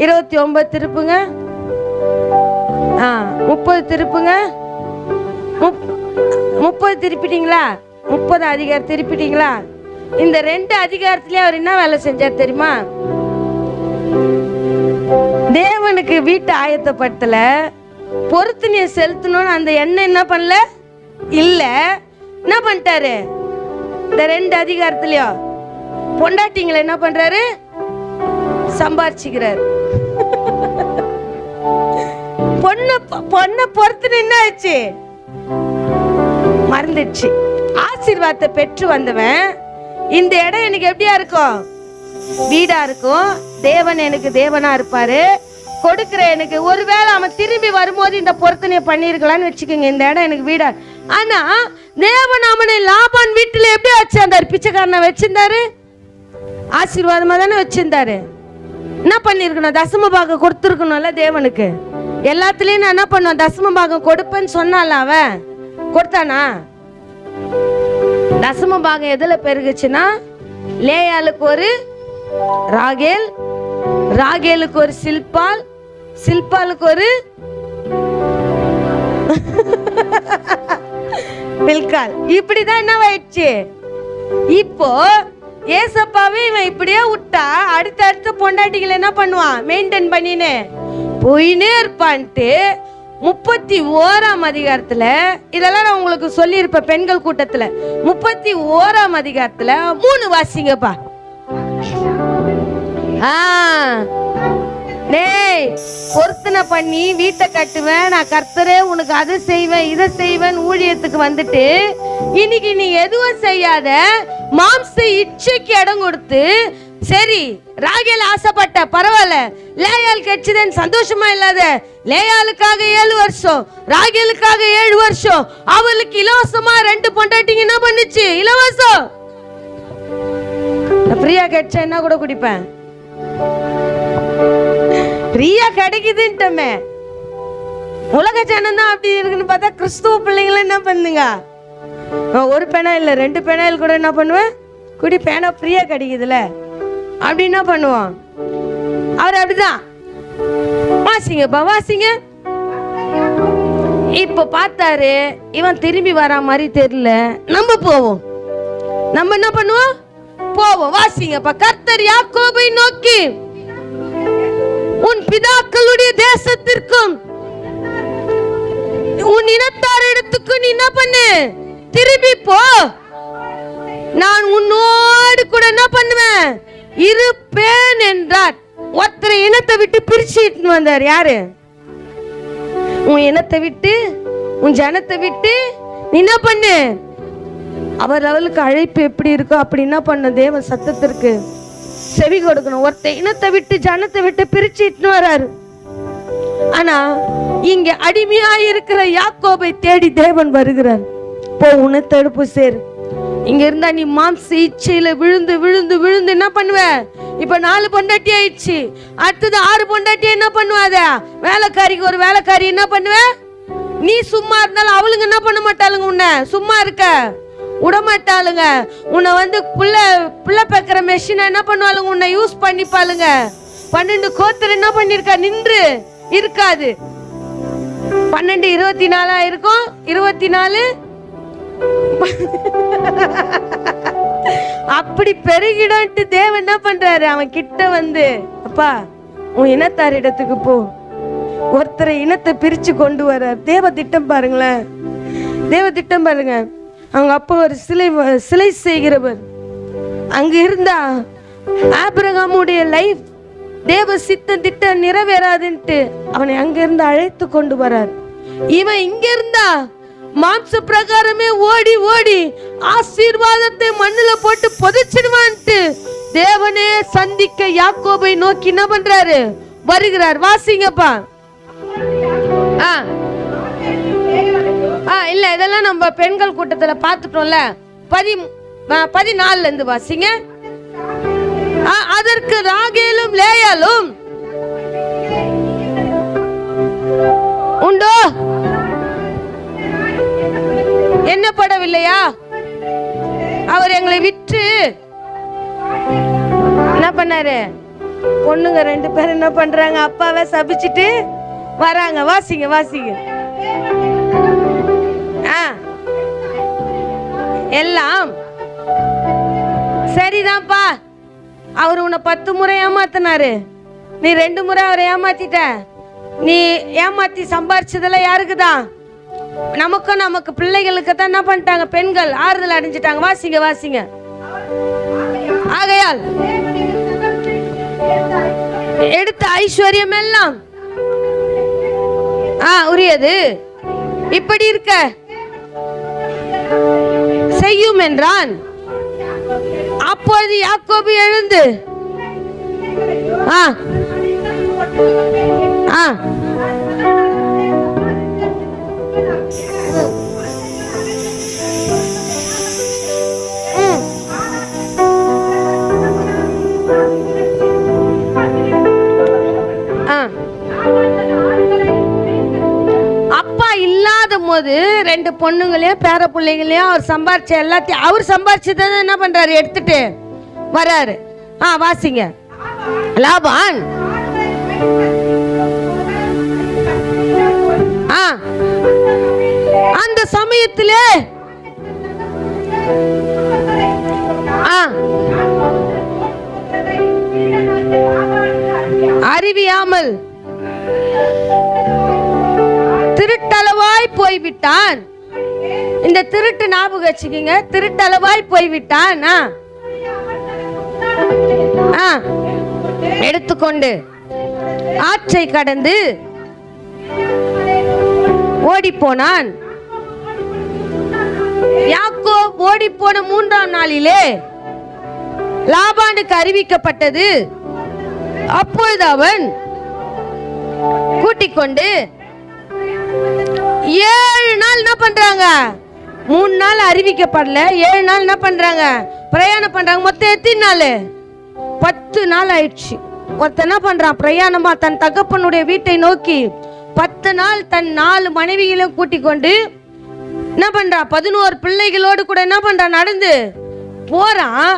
S3: 29 திருப்புங்க, 30 திருப்புங்க, 30 திருப்பிட்டீங்களா, 30 அதிகாரம் திருப்பிட்டீங்களா. இந்த 2 அதிகாரத்திலே அவர் என்ன வேலை செஞ்சார் தெரியுமா, தேவனுக்கு வீட்டை ஆயத்தப்படுத்தல, பொருத்தனையை செலுத்தணும்னு அந்த எண்ணம் என்ன பண்ணல, இல்ல என்ன பண்ணிட்டாரு, இந்த 2 அதிகாரத்திலயும் பொண்டாட்டிங்களை என்ன பண்றாரு, சம்பாரிச்சுக்கிறாரு. பொண்ணு பொறுத்து என்ன ஆச்சு, மறந்துடுச்சு. ஆசீர்வாதத்தை பெற்று வந்தவன் இந்த இடம் எனக்கு எப்படியா இருக்கும், வீடா இருக்கும். தேவன் எனக்கு தேவனா இருப்பாரு, கொடுக்கிற எனக்கு. ஒருவேளை அவன் திரும்பி வரும்போது இந்த பொருத்தனையை பண்ணிருக்கலாம்னு வச்சுக்கோங்க, இந்த இடம் எனக்கு வீடா. ஆனா தேவன் அவனை லாபான் வீட்டுல எப்படி வச்சிருந்தாரு, பிச்சைக்காரனை வச்சிருந்தாரு, ஆசீர்வாதமா தானே வச்சிருந்தாரு. என்ன பண்ணிருக்கணும், தசம பாகம் கொடுத்துருக்கணும்ல தேவனுக்கு. எல்லாத்துலயும் நான் என்ன பண்ணுவேன், தசம பாகம் கொடுப்பேன்னு சொன்னால அவன் கொடுத்தானா. தசம பாகம் எதுல பெருகுச்சுன்னா, லேயாளுக்கு ஒரு ராகேல், ராகேலுக்கு ஒரு சில்பால், சில்பாலுக்கு ஒரு பில்கால். இப்படிதான் என்ன ஆயிடுச்சு. இப்போ ஏசப்பாவே இவன் இப்படியே விட்டா அடுத்த பொண்டாட்டிகள் என்ன பண்ணுவான், மெயின்டைன் பண்ணினு போயினே இருப்பான்ட்டு 31ஆம் அதிகாரத்துல, இதெல்லாம் நான் உங்களுக்கு சொல்லி இருப்பேன் பெண்கள் கூட்டத்துல. 31ஆம் அதிகாரத்துல 3 வாசிங்கப்பா. டேய், பொருத்தனை பண்ணி வீட்டை கட்டுவேன், நான் கர்த்தரே உனக்கு அதை செய்வேன் இதை செய்வேன் ஊழியத்துக்கு வந்துட்டு, இன்னைக்கு நீ எதுவும் செய்யாத மாம்ச இச்சைக்கு இடம் கொடுத்து, சரி ராகேல் ஆசைப்பட்ட பரவாயில்ல, லேயால் கட்சிதன் சந்தோஷமா இல்லாத, லேயாளுக்காக 7 வருஷம், ராகேலுக்காக 7 வருஷம், அவளுக்கு இலவசமா 2 பொண்டாட்டிங்க என்ன பண்ணுச்சு, இலவசம். பிரியா கட்சா என்ன கூட குடிப்பேன், பிரியா கிடைக்குதுன்ட்டமே, உலக ஜனம் தான் அப்படி இருக்குன்னு பார்த்தா கிறிஸ்துவ பிள்ளைங்களும் என்ன பண்ணுங்க, ஒரு பெனாயில் 2 பெனாயில் கூட என்ன பண்ணுவேன், குடி பேனா ஃப்ரீயா கிடைக்குதுல அப்படி என்ன பண்ணுவான் அவர். அப்படிதான் வாசிங்கப்பா வாசிங்க. இப்ப பார்த்தாரு இவன் திரும்பி வரா மாதிரி தெரியல, நம்ம போவோம், நம்ம என்ன பண்ணுவோம் போவோம். வாசிங்கப்பா. கர்த்தர் யாக்கோபை நோக்கி, உன் பிதாக்களுடைய தேசத்திற்கும் உன் இனத்தார் இடத்துக்கு நீ என்ன பண்ணு, திரும்பி போ, நான் உன்னோடு கூட என்ன பண்ணுவேன் இருப்பேன் என்றார். ஒருத்தரை இனத்தை விட்டு பிரிச்சுட்டு வந்தார். யாரு? உன் இனத்தை விட்டு உன் ஜனத்தை விட்டு நீ என்ன பண்ணு. அவர் அவளுக்கு அழைப்பு எப்படி இருக்கோ அப்படி என்ன பண்ண, தேவ சத்தத்திற்கு செவி கொடுக்கணும். ஒருத்த இனத்தை விட்டு ஜனத்தை விட்டு பிரிச்சுட்டு வராரு. ஆனா இங்க அடிமையா இருக்கிற யாக்கோபை தேடி தேவன் வருகிறார். போ, உன்னை தடுப்பு சேரு. இங்க இருந்தா நீ மாம்ச இச்சையில விழுந்து விழுந்து விழுந்து என்ன பண்ணுவ. இப்ப 4 பொண்டாட்டி ஆயிடுச்சு, அடுத்தது 6 பொண்டாட்டி என்ன பண்ணுவாத, வேலைக்காரிக்கு ஒரு வேலைக்காரி என்ன பண்ணுவ. நீ சும்மா இருந்தாலும் அவளுங்க என்ன பண்ண மாட்டாளுங்க, உன்னை சும்மா இருக்க விடமாட்டாளுங்க. உன்னை வந்து புள்ள பேக்கிற மெஷினை என்ன பண்ணுவாளுங்க, உன்னை யூஸ் பண்ணிப்பாளுங்க. 12 கோத்தர் என்ன பண்ணிருக்கா, நின்று இருக்காது. 12 24 இருக்கும். 24 அப்படி பெருகிடன்ட்டு தேவன் என்ன பண்றாரு, அவன் கிட்ட வந்து, அப்பா உன் இனத்தார் இடத்துக்கு போ. ஒருத்தரை இனத்தை பிரிச்சு கொண்டு வர தேவ திட்டம் பாருங்களேன். தேவ திட்டம் பாருங்க. அவங்க அப்பா ஒரு சிலை செய்கிறவர். அங்க இருந்தா ஆபிரகாமுடைய லைஃப் தேவ சித்த திட்டம் நிறைவேறாதுன்ட்டு அவனை அங்க இருந்து அழைத்து கொண்டு வரார். இவன் இங்க இருந்தா மாம்ச பிரகாரமே ஓடி ஓடி ஆசீர்வாதத்தை மண்ணுல போட்டு புதைச்சிடுவான்ட்டு தேவனே சந்திக்க யாக்கோபை நோக்கி என்ன பண்றாரு, வருகிறார். வாசிங்கப்பா. இல்ல இதெல்லாம் நம்ம பெண்கள் கூட்டத்துல பாத்துட்டோம்ல. 14 இருந்து வாசிங்க. அதற்கு ராகேலும் லேயாலும் உண்டோ என்ன படவில்லையா, அவர் எங்களை விற்று என்ன பண்ணாரு. பொண்ணுங்க 2 பேரும் என்ன பண்றாங்க, அப்பாவை சபிச்சுட்டு வராங்க. வாசிங்க வாசிங்க. எல்லாம் சரிதான்ப்பா. அவர் உன்னை 10 முறை ஏமாத்தினாரு, நீ 2 முறை அவரை ஏமாத்திட்ட. நீ ஏமாத்தி சம்பாரிச்சதெல்லாம் யாருக்குதான், நமக்கும் நமக்கு பிள்ளைகளுக்கு தான் என்ன பண்ணிட்டாங்க, பெண்கள் ஆறுதல் அடைஞ்சிட்டாங்க. வாசிங்க வாசிங்க. ஆகையால் எடுத்த ஐஸ்வர்யம் எல்லாம் உரியது இப்படி இருக்க செய்யும் என்றான். அப்பொழுது யாக்கோபு எழுந்து அப்பா இல்லாத போது 2 பொண்ணுங்களையும் பேர பிள்ளைங்களையும் அவர் சம்பாரிச்ச எல்லாத்தையும் அவர் சம்பாரிச்சதை என்ன பண்றாரு, எடுத்துட்டு வராரு. வாசிங்க. லாபான் அந்த சமயத்திலே அறிவியாமல் திருட்டளவாய் போய்விட்டான். இந்த திருட்டு ஞாபகம் வச்சுக்கீங்க, திருட்டளவாய் போய்விட்டான். எடுத்துக்கொண்டு ஆற்றை கடந்து ஓடி போனான். யாக்கோப் ஓடி போன 3ஆம் நாளிலே லாபானுக்கு அறிவிக்கப்பட்டது. அப்பொழுது அவன் கூட்டிக் கொண்டு 7 நாள் என்ன பண்றாங்க, 3 நாள் அறிவிக்கப்படல, 7 நாள் என்ன பண்றாங்க, பிரயாணம் பண்றாங்க. மொத்தம் எத்தனை நாள், 10 நாள் ஆயிடுச்சு. ஒருத்தன் என்ன பண்றான், பிரயாணமா தன் தகப்பனுடைய வீட்டை நோக்கி 10 அடுத்த நாள் தன் 4 மனைவிகளையும் கூட்டிக் கொண்டு என்ன பண்றா, 11 பிள்ளைகளோடு கூட என்ன பண்றா, நடந்து போறான்.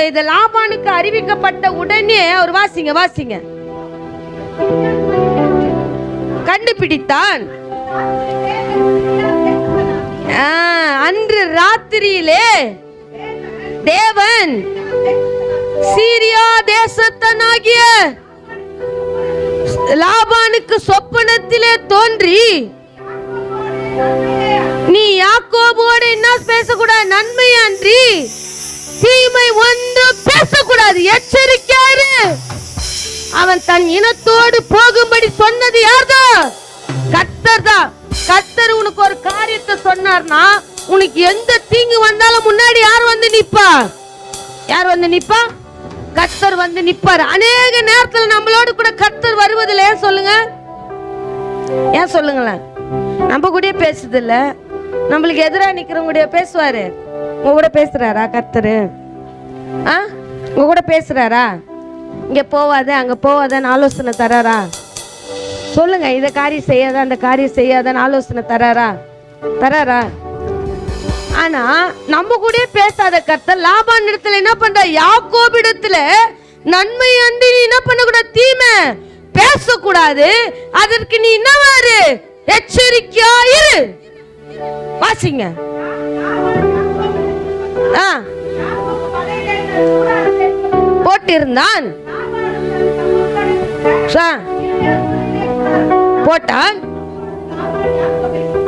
S3: இது லாபானுக்கு அறிவிக்கப்பட்ட உடனே அவர் வாசிங்க கண்டுபிடித்தான். அன்று ராத்திரியிலே தேவன் சீரியா தேசத்தனாகிய லாபானுக்கு சொப்பனத்திலே தோன்றி, நீ யாக்கோபோடு என்ன பேசக்கூடாது, நன்மை அன்றி தீமை ஒன்றும் பேசக்கூடாது, எச்சரிக்கையாரு. அவன் தன் இனத்தோடு போகும்படி சொன்னது யார்தான்? கர்த்தர் தான். கர்த்தர் உனக்கு ஒரு காரியத்தை சொன்னார்னா, உனக்கு எந்த தீங்கு வந்தாலும் முன்னாடி யார் வந்து நிப்பா? யார் வந்து நிப்பா? கர்த்தர் வந்து நிப்பார். அநேக நேரத்தில் நம்மளோடு கூட கர்த்தர் வருவதில்லை. ஏன் சொல்லுங்க, ஏன் சொல்லுங்களேன்? நம்ம கூட பேசுது இல்ல, நம்மளுக்கு எதிராக நிக்கிறவங்க கூட பேசுவாரு. உங்க கூட பேசுறாரா கர்த்தரு? உங்க கூட பேசுறாரா? இங்க போவாத அங்க போவாதன்னு ஆலோசனை தராரா? சொல்லுங்க, இந்த காரியம் செய்யாத அந்த காரியம் செய்யாதன்னு ஆலோசனை தராரா? ஆனா நம்ம கூட பேசாத கர்த்தர் லாபான் இடத்துல என்ன பண்ற, யாக்கோபு இடத்துல நன்மை அன்றி நீ என்ன பண்ணக்கூடாது, தீமை பேசக்கூடாது, அதற்கு நீ என்னவாரு, எச்சரிக்கையாயிரு. வாசிங்க. போட்டிருந்தான், போட்டான்.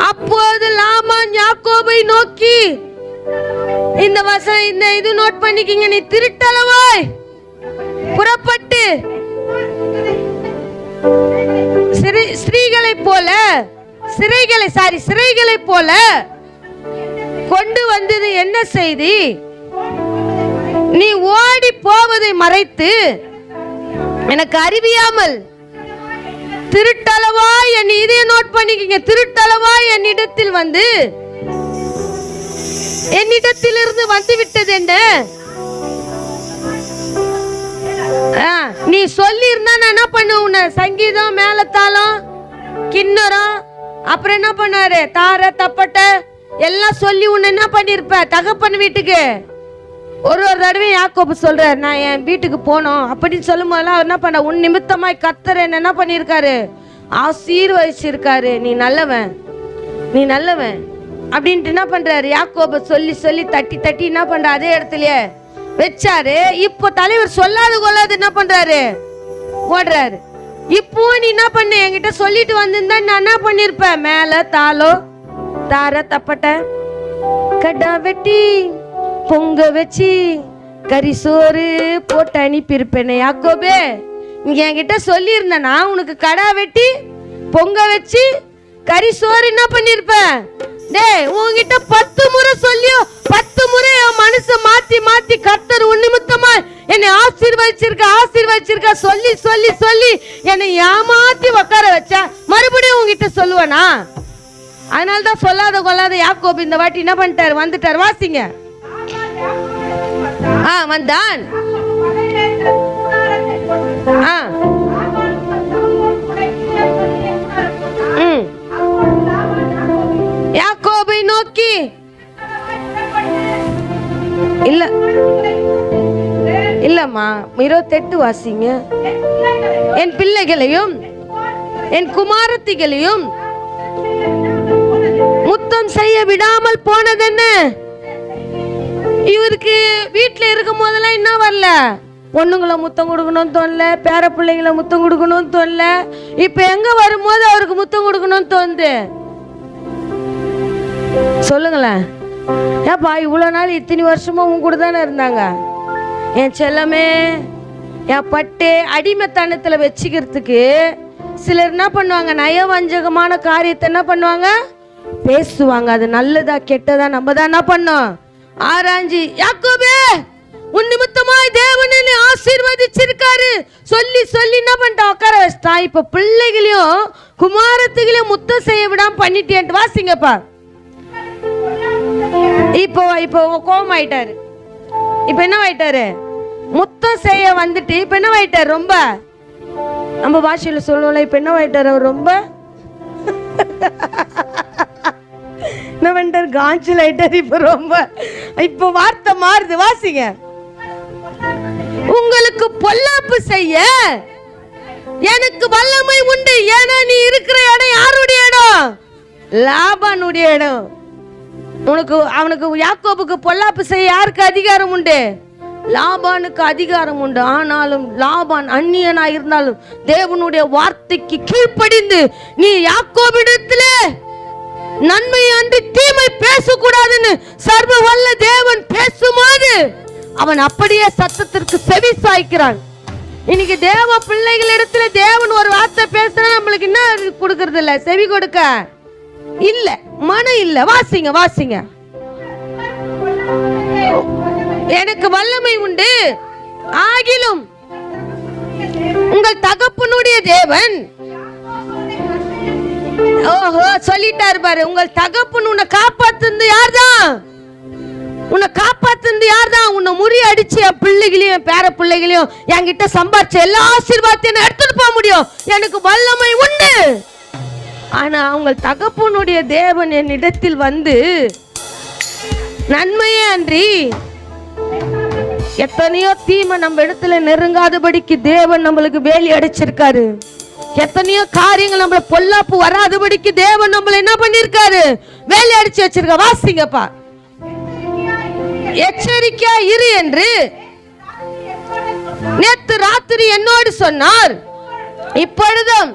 S3: அப்போது லாபான் யாக்கோபை நோக்கி, இந்த வசனம் இந்த இது நோட் பண்ணிக்கிங்க, நீ திருட்டளவாய் புறப்பட்டு சிறைகளைப் போல கொண்டு வந்தது என்ன செய்தி? நீ ஓடி போவதை மறைத்து எனக்கு அறிவியாமல் திருட்டளவாய், என் இதை நோட் பண்ணிக்கங்க, திருட்டளவாய் என்னிடத்தில் வந்து என்னிடத்திலிருந்து வந்து விட்டது என்ன? நீ சொல்லி இருந்தா நான் என்ன பண்ணுவேன், சங்கீதம் மேலத்தாளம் கிண்ணறம் அப்புறம் என்ன பண்ணாரு, தார தப்பட்டை எல்லாம் சொல்லி உன்னை என்ன பண்ணிருப்ப, தகப்பன் வீட்டுக்கு ஒரு தடவையும் யாக்கோபு சொல்றாரு, நான் என் வீட்டுக்கு போனோம் அப்படின்னு சொல்லும் போதெல்லாம் அவர் என்ன பண்ண, உன் நிமித்தமாய் கர்த்தர் என்ன பண்ணிருக்காரு, ஆசீர்வதிச்சிருக்காரு. நீ நல்லவன் அப்படின்ட்டு என்ன பண்றாரு, யாக்கோபு சொல்லி சொல்லி தட்டி தட்டி என்ன பண்ற, அதே இடத்துலயே வச்சாரு. இப்போ தலைவர் சொல்லாது கொள்ளாது என்ன பண்றாரு, ஓடுறாரு. இப்போ நீ என்ன பண்ண, என்கிட்ட சொல்லிட்டு வந்திருந்தா நான் என்ன பண்ணிருப்பேன், மேல தாளம் தார தப்பட்டை கடா வெட்டி பொங்க வச்சு கரிசோறு போட்டு அனுப்பியிருப்பேன். யாக்கோபே, இங்க என்கிட்ட சொல்லி இருந்தனா உனக்கு கடா வெட்டி பொங்க வச்சு கரிசோறு என்ன பண்ணிருப்பேன். டேய், உன்கிட்ட 10 முறை சொல்லியோ 10 முறை என் மனசை மாத்தி மாத்தி கர்த்தர் உன் நிமித்தமா என்னை ஆசீர்வதிச்சிருக்கா சொல்லி சொல்லி சொல்லி என்னை ஏமாத்தி உட்கார வச்சா மறுபடியும் உங்ககிட்ட சொல்லுவேனா? அதனால்தான் சொல்லாத கொள்ளாத யாக்கோபு இந்த வாட்டி என்ன பண்ணிட்டாரு, வந்துட்டாரு. வாசிங்க. வந்தான். யாக்கோபை நோக்கி, இல்லம்மா 28 வாசிங்க. என் பிள்ளைகளையும் என் குமாரத்திகளையும் முத்தம் செய்ய விடாமல் போனதென்ன? இவருக்கு வீட்டுல இருக்கும் போதெல்லாம் என்ன வரல, பொண்ணுங்களை முத்தம் கொடுக்கணும்னு தோணல, பேர பிள்ளைங்களை முத்தம் கொடுக்கணும்னு தோணல. இப்ப எங்க வரும்போது அவருக்கு முத்தம் கொடுக்கணும்னு தோணுது? சொல்லுங்களேன். ஏப்பா, இவ்வளவு நாள் இத்தனை வருஷமா உன் கூட தானே இருந்தாங்க, என் செல்லமே என் பட்டு அடிமைத்தனத்துல வச்சுக்கிறதுக்கு சிலர் என்ன பண்ணுவாங்க, நயவஞ்சகமான காரியத்தை என்ன பண்ணுவாங்க, பேசுவாங்க. அது நல்லதா கெட்டதா நம்ம தான் என்ன பண்ணோம், ஆராய்ஞ்சி. யாக்கோபே, உன் நிமித்தமாய் தேவன் என்னை ஆசீர்வதிச்சிருக்காரு சொல்லி சொல்லி என்ன பண்ணிட்டான், உட்கார வச்சிட்டான். இப்ப பிள்ளைகளையும் குமாரத்துகளையும் முத்தம் செய்ய விடாம பண்ணிட்டேன். வாசிங்கப்பா. இப்போ கோபம் ஆயிட்டாரு. இப்ப என்ன ஆயிட்டாரு, முத்தம் செய்ய வந்துட்டு இப்ப என்ன ஆயிட்டாரு, ரொம்ப நம்ம பாஷையில சொல்லுவோம்ல, இப்ப என்ன ஆயிட்டாரு, அவர் ரொம்ப என்ன பண்ணிட்டார்? காஞ்சல் ஆயிட்டார். இப்போ வார்த்தை மாறுது. வாசிங்க. உங்களுக்கு பொல்லாப்பு செய்ய எனக்கு வல்லமை உண்டு. ஏன்னா நீ இருக்கிற இடம் யாருடைய இடம்? லாபானுடைய இடம். அவனுக்கு யாக்கோபுக்கு பொல்லாப்பு செய்ய யாருக்கு அதிகாரம் உண்டு? லாபானுக்கு அதிகாரம் உண்டு. ஆனாலும் லாபான் அந்நியனா இருந்தாலும் தேவனுடைய வார்த்தைக்கு கீழ்ப்படிந்து நீ யாக்கோபிடத்துல நன்மை அன்றி தீமை பேசக்கூடாதுன்னு சர்வ வல்ல தேவன் பேசும்போது அவன் அப்படியே சத்தத்திற்கு செவி சாய்க்கிறான். இன்னைக்கு தேவ பிள்ளைகள் இடத்துல தேவன் ஒரு வார்த்தை பேசுனா நம்மளுக்கு என்ன கொடுக்கறது இல்ல? செவி கொடுக்க இல்ல, மனம் இல்ல. வாசிங்க வாசிங்க. எனக்கு வல்லமை உண்டு, ஆகிலும் உங்கள் தகப்பனுடைய தேவன் சொல்லிட்டாரு பாரு. உங்கள் தகப்பன் உன்னை காப்பாத்துந்து யார்தான்? உன்னை காப்பாத்துந்து யார்தான்? உன்னை முறியடிச்சு என் பிள்ளைகளையும் பேர பிள்ளைகளையும் என்கிட்ட சம்பாதிச்ச எல்லா ஆசீர்வாதத்தையும் எடுத்துட்டு போக முடியும். எனக்கு வல்லமை உண்டு. ஆனா உங்கள் தகப்பனுடைய தேவன் என்னிடத்தில் வந்து நன்மையே அன்றி எத்தனையோ தீமை நம்ம இடத்துல நெருங்காதபடிக்கு தேவன் நம்மளுக்கு வேலி அடைச்சிருக்காரு. எத்தனையோ காரியங்கள் நம்மள பொல்லாப்பு வராதபடிக்கு தேவன் நம்மள என்ன பண்ணிருக்காரு? வேலி அடிச்சு வச்சிருக்க. வாசிங்கப்பா. எச்சரிக்கையா இரு என்று நேத்து ராத்திரி என்னோடு சொன்னார். இப்பொழுதும்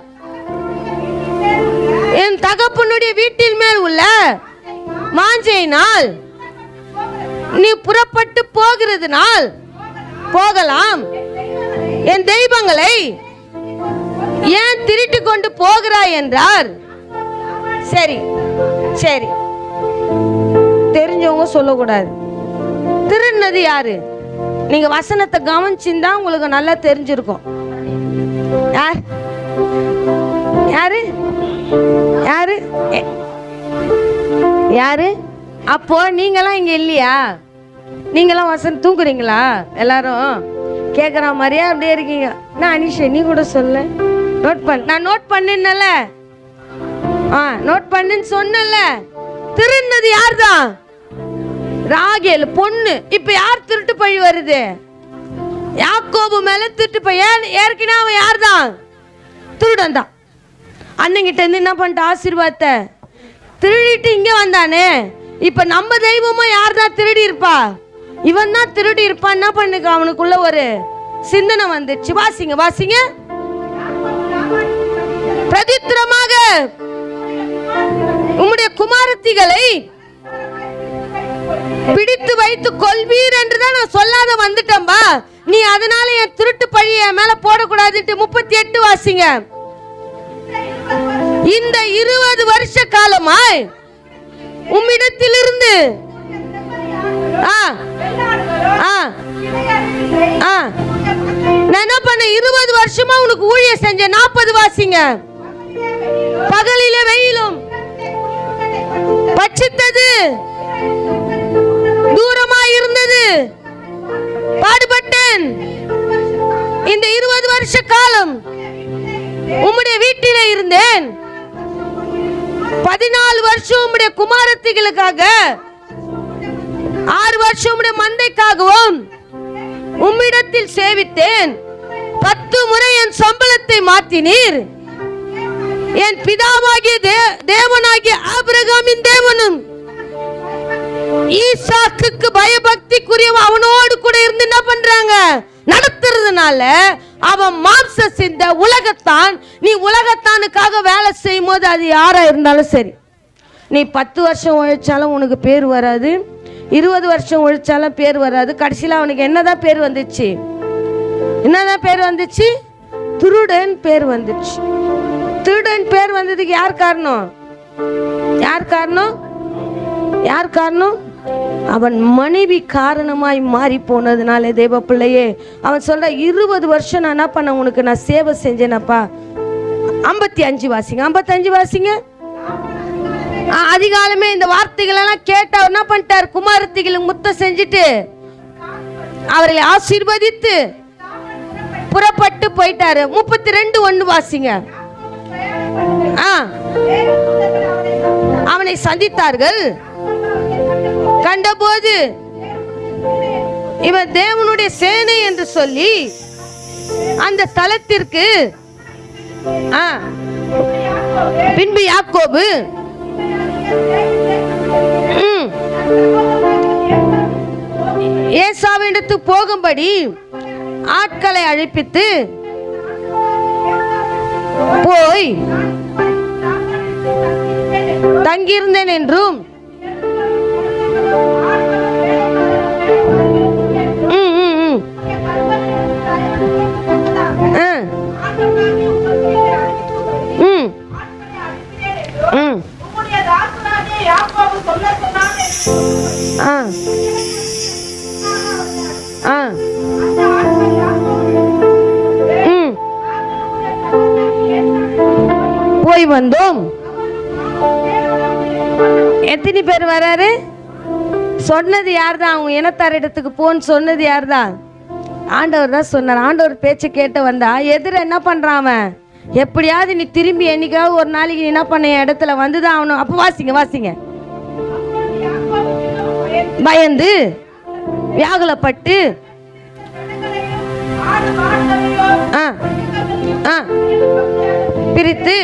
S3: என் தகப்பனுடைய வீட்டின் மேல் உள்ள மாஞ்சையினால் நீ புறப்பட்டு போகிறதுனால் போகலாம். என் தெய்வங்களை ஏன் திருட்டு கொண்டு போகிறாய் என்றார். சரி சரி, தெரிஞ்சவங்க சொல்லக்கூடாது. திருநது யாரு? நீங்க வசனத்தை கவனிச்சிருந்தா உங்களுக்கு நல்லா தெரிஞ்சிருக்கும். யார் யாரு யாரு யாரு? அப்போ நீங்களாம் இங்க இல்லையா? நீங்களாம் வசனம் தூங்குறீங்களா? எல்லாரும் கேக்குற மாதிரியா அப்படியே இருக்கீங்க? நான் அனிஷா நீ கூட சொல்ல. நோட் பண்ண. நான் நோட் பண்ணல. நோட் பண்ணுன்னு சொன்னல. திருநது யார்தான்? ராகேல் பொண்ணு. இப்ப யார் திருட்டு பழி வருது? யாக்கோபு மேல திருட்டு பழி. ஏற்கனவே அவன் யார்தான்? திருடன் தான். அண்ணங்கிட்ட இருந்து என்ன பண்ணிட்ட? ஆசீர்வாதத்தை திருடிட்டு இங்க வந்தானே. இப்ப நம்ம தெய்வமா யார்தான் திருடி இருப்பா? இவன் தான் திருடி இருப்பான். என்ன பண்ணுக்க? அவனுக்குள்ள ஒரு சிந்தனை வந்துச்சு. வாசிங்க வாசிங்க. பிரதித்திரமாக உம்முடைய குமாரத்திகளை பிடித்து வைத்து கொள்வீர் என்றுதான் நான் சொல்லாத வந்துட்டேன்பா. நீ அதனால என் திருட்டு பழிய மேல போடக்கூடாதுட்டு 38 வாசிங்க. இந்த 20 வருஷ காலமாய் உம்மிடத்திலிருந்து நான் என்ன பண்ண? 20 வருஷமா உனக்கு ஊழியம் செஞ்ச. 40 வாசிங்க. பகலிலே வெயிலும் பட்சித்தது, தூரமா இருந்தது, பாடுபட்டேன். இந்த 20 வருஷ காலம் உம்முடைய வீட்டிலே இருந்தேன். 14 வருஷம் உம்முடைய குமாரத்திகளுக்காக, 6 வருஷம் உம்முடைய மந்தைக்காகவும் உம்மிடத்தில் சேவித்தேன். 10 முறை என் சம்பளத்தை மாற்றினீர். என் பிதாவாகிய தேவனாகிய ஆபிரகாமின் தேவனும் ஈசாக்குக்கு பயபக்திக்குரிய அவனோடு கூட இருந்து என்ன பண்றாங்க? நடத்துறதுனால அவன் மாம்ச சிந்த உலகத்தான். நீ உலகத்தானுக்காக வேலை செய்யும் போது அது யாரா இருந்தாலும் சரி, நீ 10 வருஷம் உழைச்சாலும் உனக்கு பேர் வராது, 20 வருஷம் உழைச்சாலும் பேர் வராது. கடைசியில் அவனுக்கு என்னதான் பேர் வந்துச்சு? என்னதான் பேர் வந்துச்சு? திருடன் பேர் வந்துச்சு. திருடன் பேர் வந்ததுக்கு யார் காரணம்? யார் காரணம்? யார் காரணம்? அவன் மனைவி காரணமாய் மாறி போனதுனால தேவ பிள்ளையே அவன் சொல்ற 20 வருஷம் நான் என்ன பண்ண? உனக்கு நான் சேவை செஞ்சேனப்பா. 55 வாசிங்க. 55 வாசிங்க. அதிகாலமே இந்த வார்த்தைகள் எல்லாம் கேட்ட அவர் என்ன பண்ணிட்டார்? குமாரத்திகளுக்கு முத்தம் செஞ்சுட்டு அவர்களை ஆசீர்வதித்து புறப்பட்டு போயிட்டாரு. 32:1 வாசிங்க. அவனை சந்தித்தார்கள். கண்டபோது இவன் தேவனுடைய சேனை என்று சொல்லி அந்த தலத்திற்கு பின்பு யாக்கோபு ஏசாவிடத்து போகும்படி ஆட்களை அழைப்பித்து போய் தங்கியிருந்தேன் என்றும் போய் வந்தோம். எத்தனை பேர் வராரு? சொன்னது யார் தான்? அவங்க இனத்தார் இடத்துக்கு போன்னு சொன்னது யார் தான்? ஆண்டவர் தான் சொன்னார். ஆண்டவர் பேச்சு கேட்டு வந்தா எதிர என்ன பண்றான் அவன்? எப்படியாவது நீ திரும்பி என்னைக்காவது ஒரு நாளைக்கு நீ என்ன பண்ண இடத்துல வந்துதான் ஆகணும். அப்ப வாசிங்க. பயந்து வியாகுலப்பட்டு பிரித்து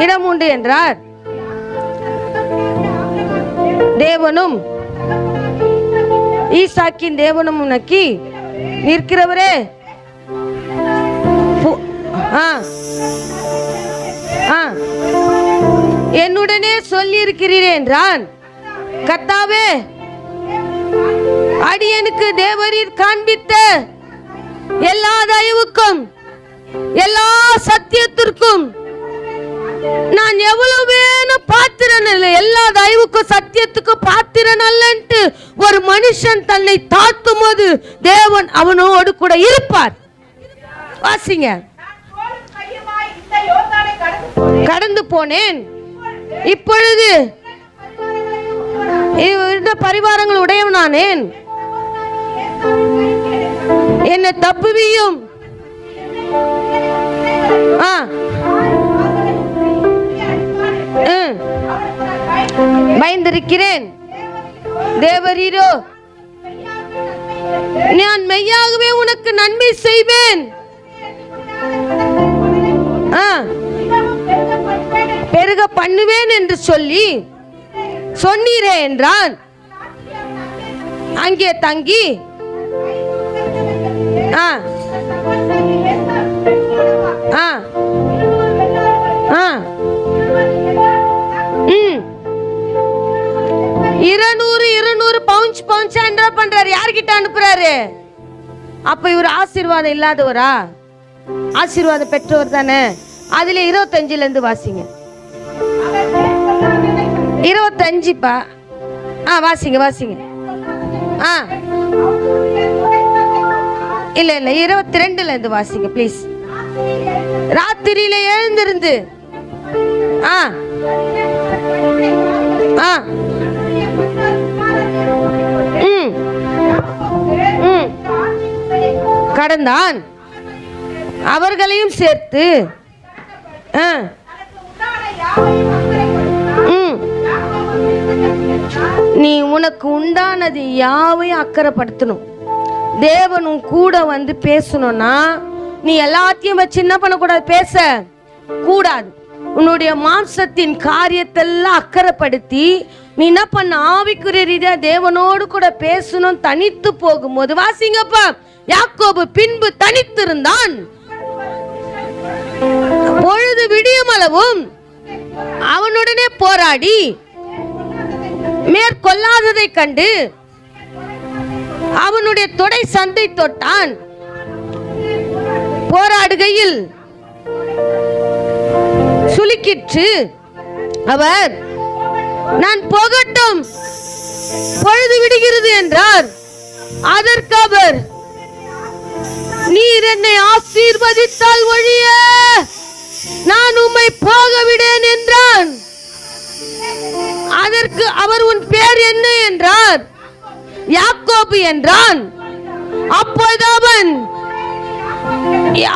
S3: இடம் உண்டு என்றார். தேவனும் ஈசாக்கின் தேவனும் உனக்கு நிற்கிறவரே என்னுடனே சொல்லி இருக்கிறீரே என்றான். கர்த்தாவே, அடியனுக்கு தேவரீர் காண்பித்த எல்லா தயவுக்கும் எல்லா சத்தியத்திற்கும் நான் எவ்வளவு வேணும் பாத்திரன் இல்லை. எல்லா தயவுக்கும் சத்தியத்துக்கும் பாத்திரன் அல்லன்ட்டு ஒரு மனுஷன் தன்னை தாழ்த்தும் போது தேவன் அவனோடு கூட இருப்பார். வாசிங்க. கடந்து போனேன், இப்பொழுது பரிவாரங்கள் உடையவனானேன். என்னை தப்புவியும். பயந்திருக்கிறேன். தேவரீரோ, நான் மெய்யாகவே உனக்கு நன்மை செய்வேன், பெருக பண்ணுவேன் என்று சொல்லி சொன்னீரே என்றான். அங்கே தங்கி பவுன்ஸ் என்ன பண்றாரு? யார்கிட்ட அனுப்புறாரு? அப்ப இவர் ஆசீர்வாதம் இல்லாதவரா? ஆசீர்வாதம் பெற்றவர் தானே. அதுல 25 இருந்து வாசிங்க. 25பா. வாசிங்க. இல்ல 22ல இருந்து வாசிங்க ப்ளீஸ். ராத்திரியில எழுந்திருந்து கடந்தான், அவர்களையும் சேர்த்து நீ உனக்கு உண்டானது யாவையும் அக்கறைப்படுத்தணும். தேவனும் கூட வந்து பேசணும்னா நீ எல்லாத்தையும் வச்சு என்ன பண்ணக்கூடாது? பேச கூடாது. உன்னுடைய மாம்சத்தின் காரியத்தெல்லாம் அக்கறைப்படுத்தி நீ என்ன பண்ண? ஆவிக்குரிய ரீதியா தேவனோடு கூட பேசணும். தனித்து போகும்போது வாசிங்கப்பா. யாக்கோபு பின்பு தனித்திருந்தான். பொழுது விடியும் அளவும் அவனுடனே போராடி மேற்கொள்ளாததை கண்டு அவனுடைய தொடை சந்தை தொட்டான். போராடுகையில் சுலுக்கிற்று. அவர், நான் போகட்டும், பொழுது விடுகிறது என்றார். அதற்கு அவர், நீர் என்னை ஆசீர்வதித்தால் ஒழிய நான் உம்மை போக விடேன் என்றான். அதற்கு அவர், உன் பேர் என்ன என்றார். யாக்கோபு என்றான்.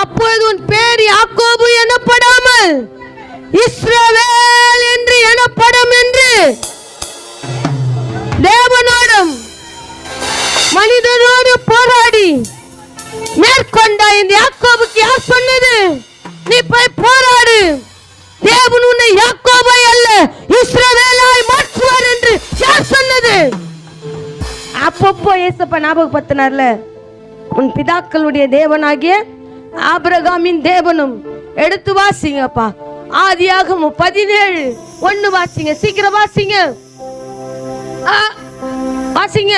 S3: அப்பொழுது உன் பேர் யாக்கோபு எனப்படாமல் இஸ்ரவேல் என்று எனப்படும் என்று தேவனோடும் மனிதனோடு போராடி மேற்கொண்டாய். இந்த யாக்கோபுக்கு யார் சொன்னது? நீ போய் போராடு, தேவன் உன்னை யாக்கோபை அல்ல இஸ்ரவேலாய் மாற்றுவார் என்று யார் சொன்னது? அப்பப்போ ஏசப்பா ஞாபகப்படுத்தினார்ல, உன் பிதாக்களுடைய தேவனாகிய ஆபிரகாமின் தேவனும். எடுத்து வாசிங்கப்பா, ஆதியாகமம் 17:1 வாசிங்க, சீக்கிரம் வாசிங்க, வாசிங்க.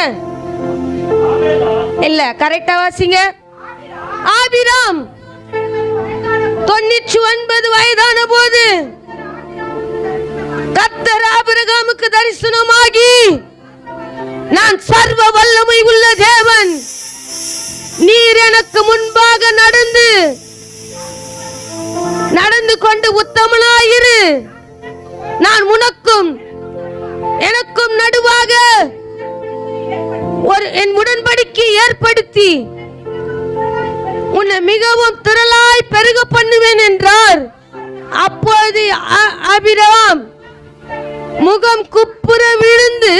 S3: இல்ல, கரெக்டா வாசிங்க. ஆபிராம் 99 வயதான போது கர்த்தர் ஆபிரகாமுக்கு தரிசனமாகி, நான் சர்வ வல்லமை உள்ள தேவன், நீர் எனக்கு முன்பாக நடந்து கொண்டு உத்தமனாயிரு, நான் உனக்கும் எனக்கும் நடுவாக என் உடன்படிக்கை ஏற்படுத்தி உன்னை மிகவும் திரளாய் பெருக பண்ணுவேன் என்றார். அப்போது ஆபிரகாம் முகம் குப்புற விழுந்து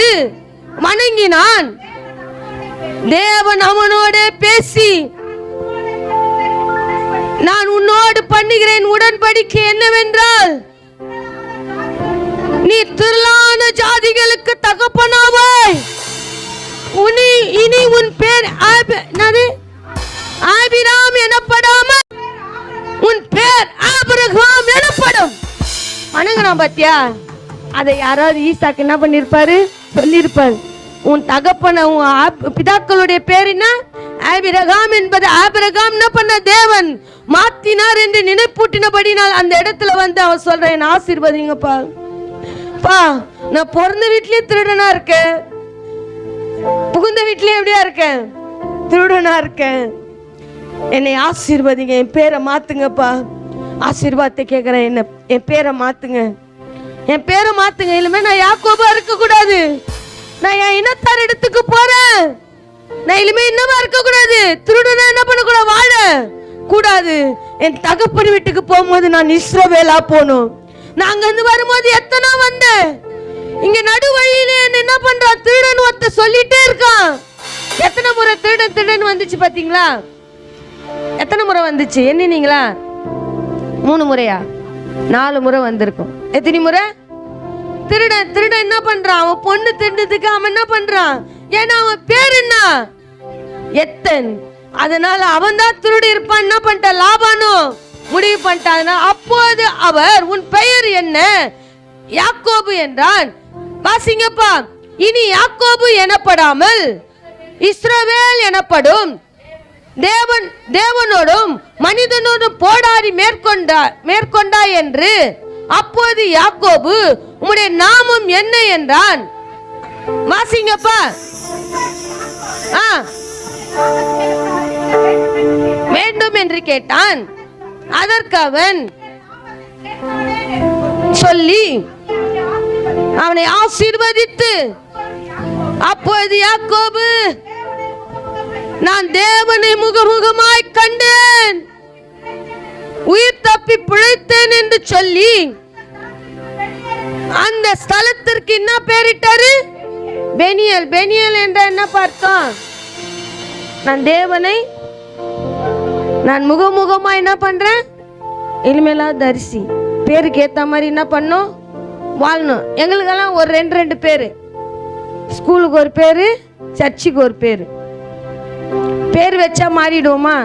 S3: வணங்கினான். தேவன் அவனோடு பேசி, நான் உன்னோடு பண்ணுகிறேன் உடன்படிக்கை என்னவென்றால், நீ திரளான ஜாதிகளுக்கு தகப்பனாவாய், இனி உன் பேர் ஆபிராம் எனப்படாமல் உன் பேர் ஆபிரகாம் எனப்படும். வணங்கினா பாத்தியா? அதை யாராவது ஈசாக்கு என்ன பண்ணிருப்பாரு? சொல்லியிருப்பார், உன் தகப்பன உன் பிதாக்களுடைய பேர் என்ன? ஆபிரகாம் என்பது ஆபிரகாம் என்ன பண்ண தேவன் மாத்தினார் என்று நினைப்பூட்டினபடினால் அந்த இடத்துல வந்து அவன் சொல்றேன், என்ன ஆசீர்வதிங்கப்பா. நான் பிறந்த வீட்லயே திருடனா இருக்கேன், புகுந்த வீட்லயே எப்படியா இருக்கேன்? திருடனா இருக்கேன். என்னை ஆசீர்வதிங்க, என் பேரை மாத்துங்கப்பா. ஆசீர்வாதத்தை கேட்கிறேன், என்ன என் பேரை மாத்துங்க, என் பேரை மாத்துங்க. இல்லைமே நான் யாக்கோபா இருக்க கூடாது, நான் என் இனத்தார் இடத்துக்கு போறேன். நான் இனிமே இன்னமா இருக்க கூடாது, திருடனா என்ன பண்ண கூடாது, வாழ கூடாது. என் தகப்பன் வீட்டுக்கு போகும்போது நான் இஸ்ரவேலா போகணும். நான் அங்க இருந்து வரும்போது எத்தனை வந்தேன், இங்க நடு வழியில என்ன பண்றான், திருடன் ஒருத்த சொல்லிட்டே இருக்கான். எத்தனை முறை திருடன் வந்துச்சு பாத்தீங்களா? எத்தனை முறை வந்துச்சு எண்ணினீங்களா? 3 முறையா? 4 முறை வந்திருக்கும். எத்தனை முறை? திருடன் என்ன பண்றான், அவன் பொண்ணு திருடுறதுக்கு அவன் என்ன பண்றான், ஏன்னா அவன் பேர் என்ன, எத்தன். அதனால அவன் தான் திருடி இருப்பான். என்ன பண்ணிட்டான், லாபானும் முடிவு பண்ணிட்டான். அப்போது அவர், உன் பெயர் என்ன? யாக்கோபு என்றான். வாசிங்கப்பா, இனி யாக்கோபு எனப்படாமல் இஸ்ரவேல் எனப்படும். தேவனோடும் மனிதனோடும் போராடி மேற்கொண்டா என்று. அப்போது யாக்கோபு, உம்முடைய நாமம் என்ன என்றான். வாசிங்கப்பா. வேண்டும் என்று கேட்டான். அதற்கு அவன் சொல்லி அவனை ஆசீர்வதித்து, அப்போது யாக்கோபு, நான் தேவனை முகமுகமாய் கண்டேன், உயிர் தப்பி பிழைத்தேன் என்று சொல்லி அந்த ஸ்தலத்திற்கு என்ன பெயரிட்டாரு? பெனியல். பெனியல் என்ற என்ன பார்த்தோம், நான் தேவனை நான் முகமுகமா என்ன பண்றேன், இனிமேலா தரிசி. பேருக்கு ஏத்த மாதிரி என்ன பண்ணும், வாழணும். எங்களுக்கெல்லாம் ஒரு 2 பேரு, ஸ்கூலுக்கு ஒரு பேரு, சர்ச்சுக்கு ஒரு பேரு. பேர் வச்சா மாறிடுவோமா?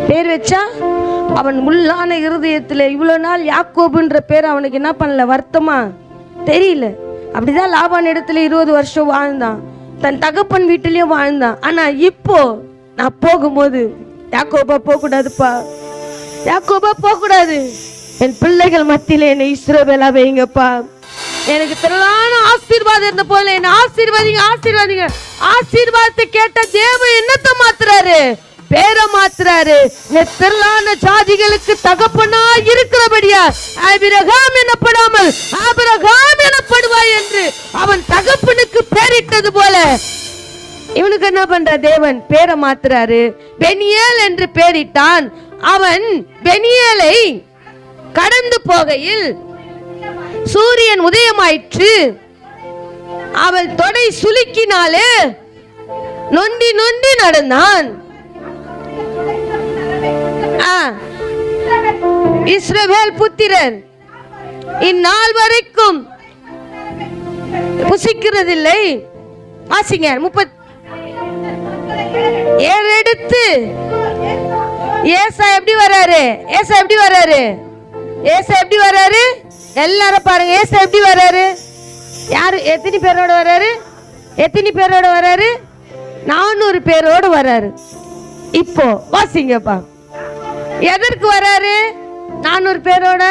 S3: பேர் வச்சா அவன் உள்ளான இருதயத்துல இவ்வளவு நாள் யாக்கோபுன்ற பேர் அவனுக்கு என்ன பண்ணல, வருத்தமா தெரியல. அப்படிதான் லாபான் இடத்துல 20 வருஷம் வாழ்ந்தான், தன் தகப்பன் வீட்டிலயும் வாழ்ந்தான். ஆனா இப்போ நான் போகும்போது, யாக்கோபா போக கூடாதுப்பா, யாக்கோபா போக கூடாது, என் பிள்ளைகள் மத்தியில என்னை இஸ்ரவேலா வைங்கப்பா. எனக்கு திரளான ஆசீர்வாதம் இருந்த போல என்ன ஆசீர்வாதிங்க, ஆசீர்வாதிங்க. ஆசீர்வாதத்தை கேட்ட தேவன் என்னத்தை மாத்துறாரு, பேரை மாத்துறாரு. திரளான ஜாதிகளுக்கு தகப்பனா இருக்கிறபடியா ஆபிரகாம் எனப்படாமல் ஆபிரகாம் எனப்படுவாய் என்று அவன் தகப்பனுக்கு பேரிட்டது போல இவனுக்கு என்ன பண்ற தேவன் பேரை மாத்துறாரு. பெனியேல் என்று பேரிட்டான். அவன் பெனியேலை கடந்து போகையில் சூரியன் உதயமாயிற்று. அவள் தொடை சுலுக்கினாலே நொண்டி நொண்டி நடந்தான். இஸ்ரவேல் புத்திரர் இந்நாள் வரைக்கும் புசிக்கிறதில்லை. வாசிங்க 37 எடுத்து ஏசா எப்படி வராரு? ஏசா எப்படி வராரு? ஏசா எப்படி வராரு? எல்லாரும் பாருங்க, ஏசா எப்படி வராரு? யாரு எத்தனை பேரோட வராரு? எத்தனை பேரோட வராரு? 400 பேரோடு வராரு. இப்போ வாசிங்கப்பா, எதற்கு வராரு? 400 பேரோட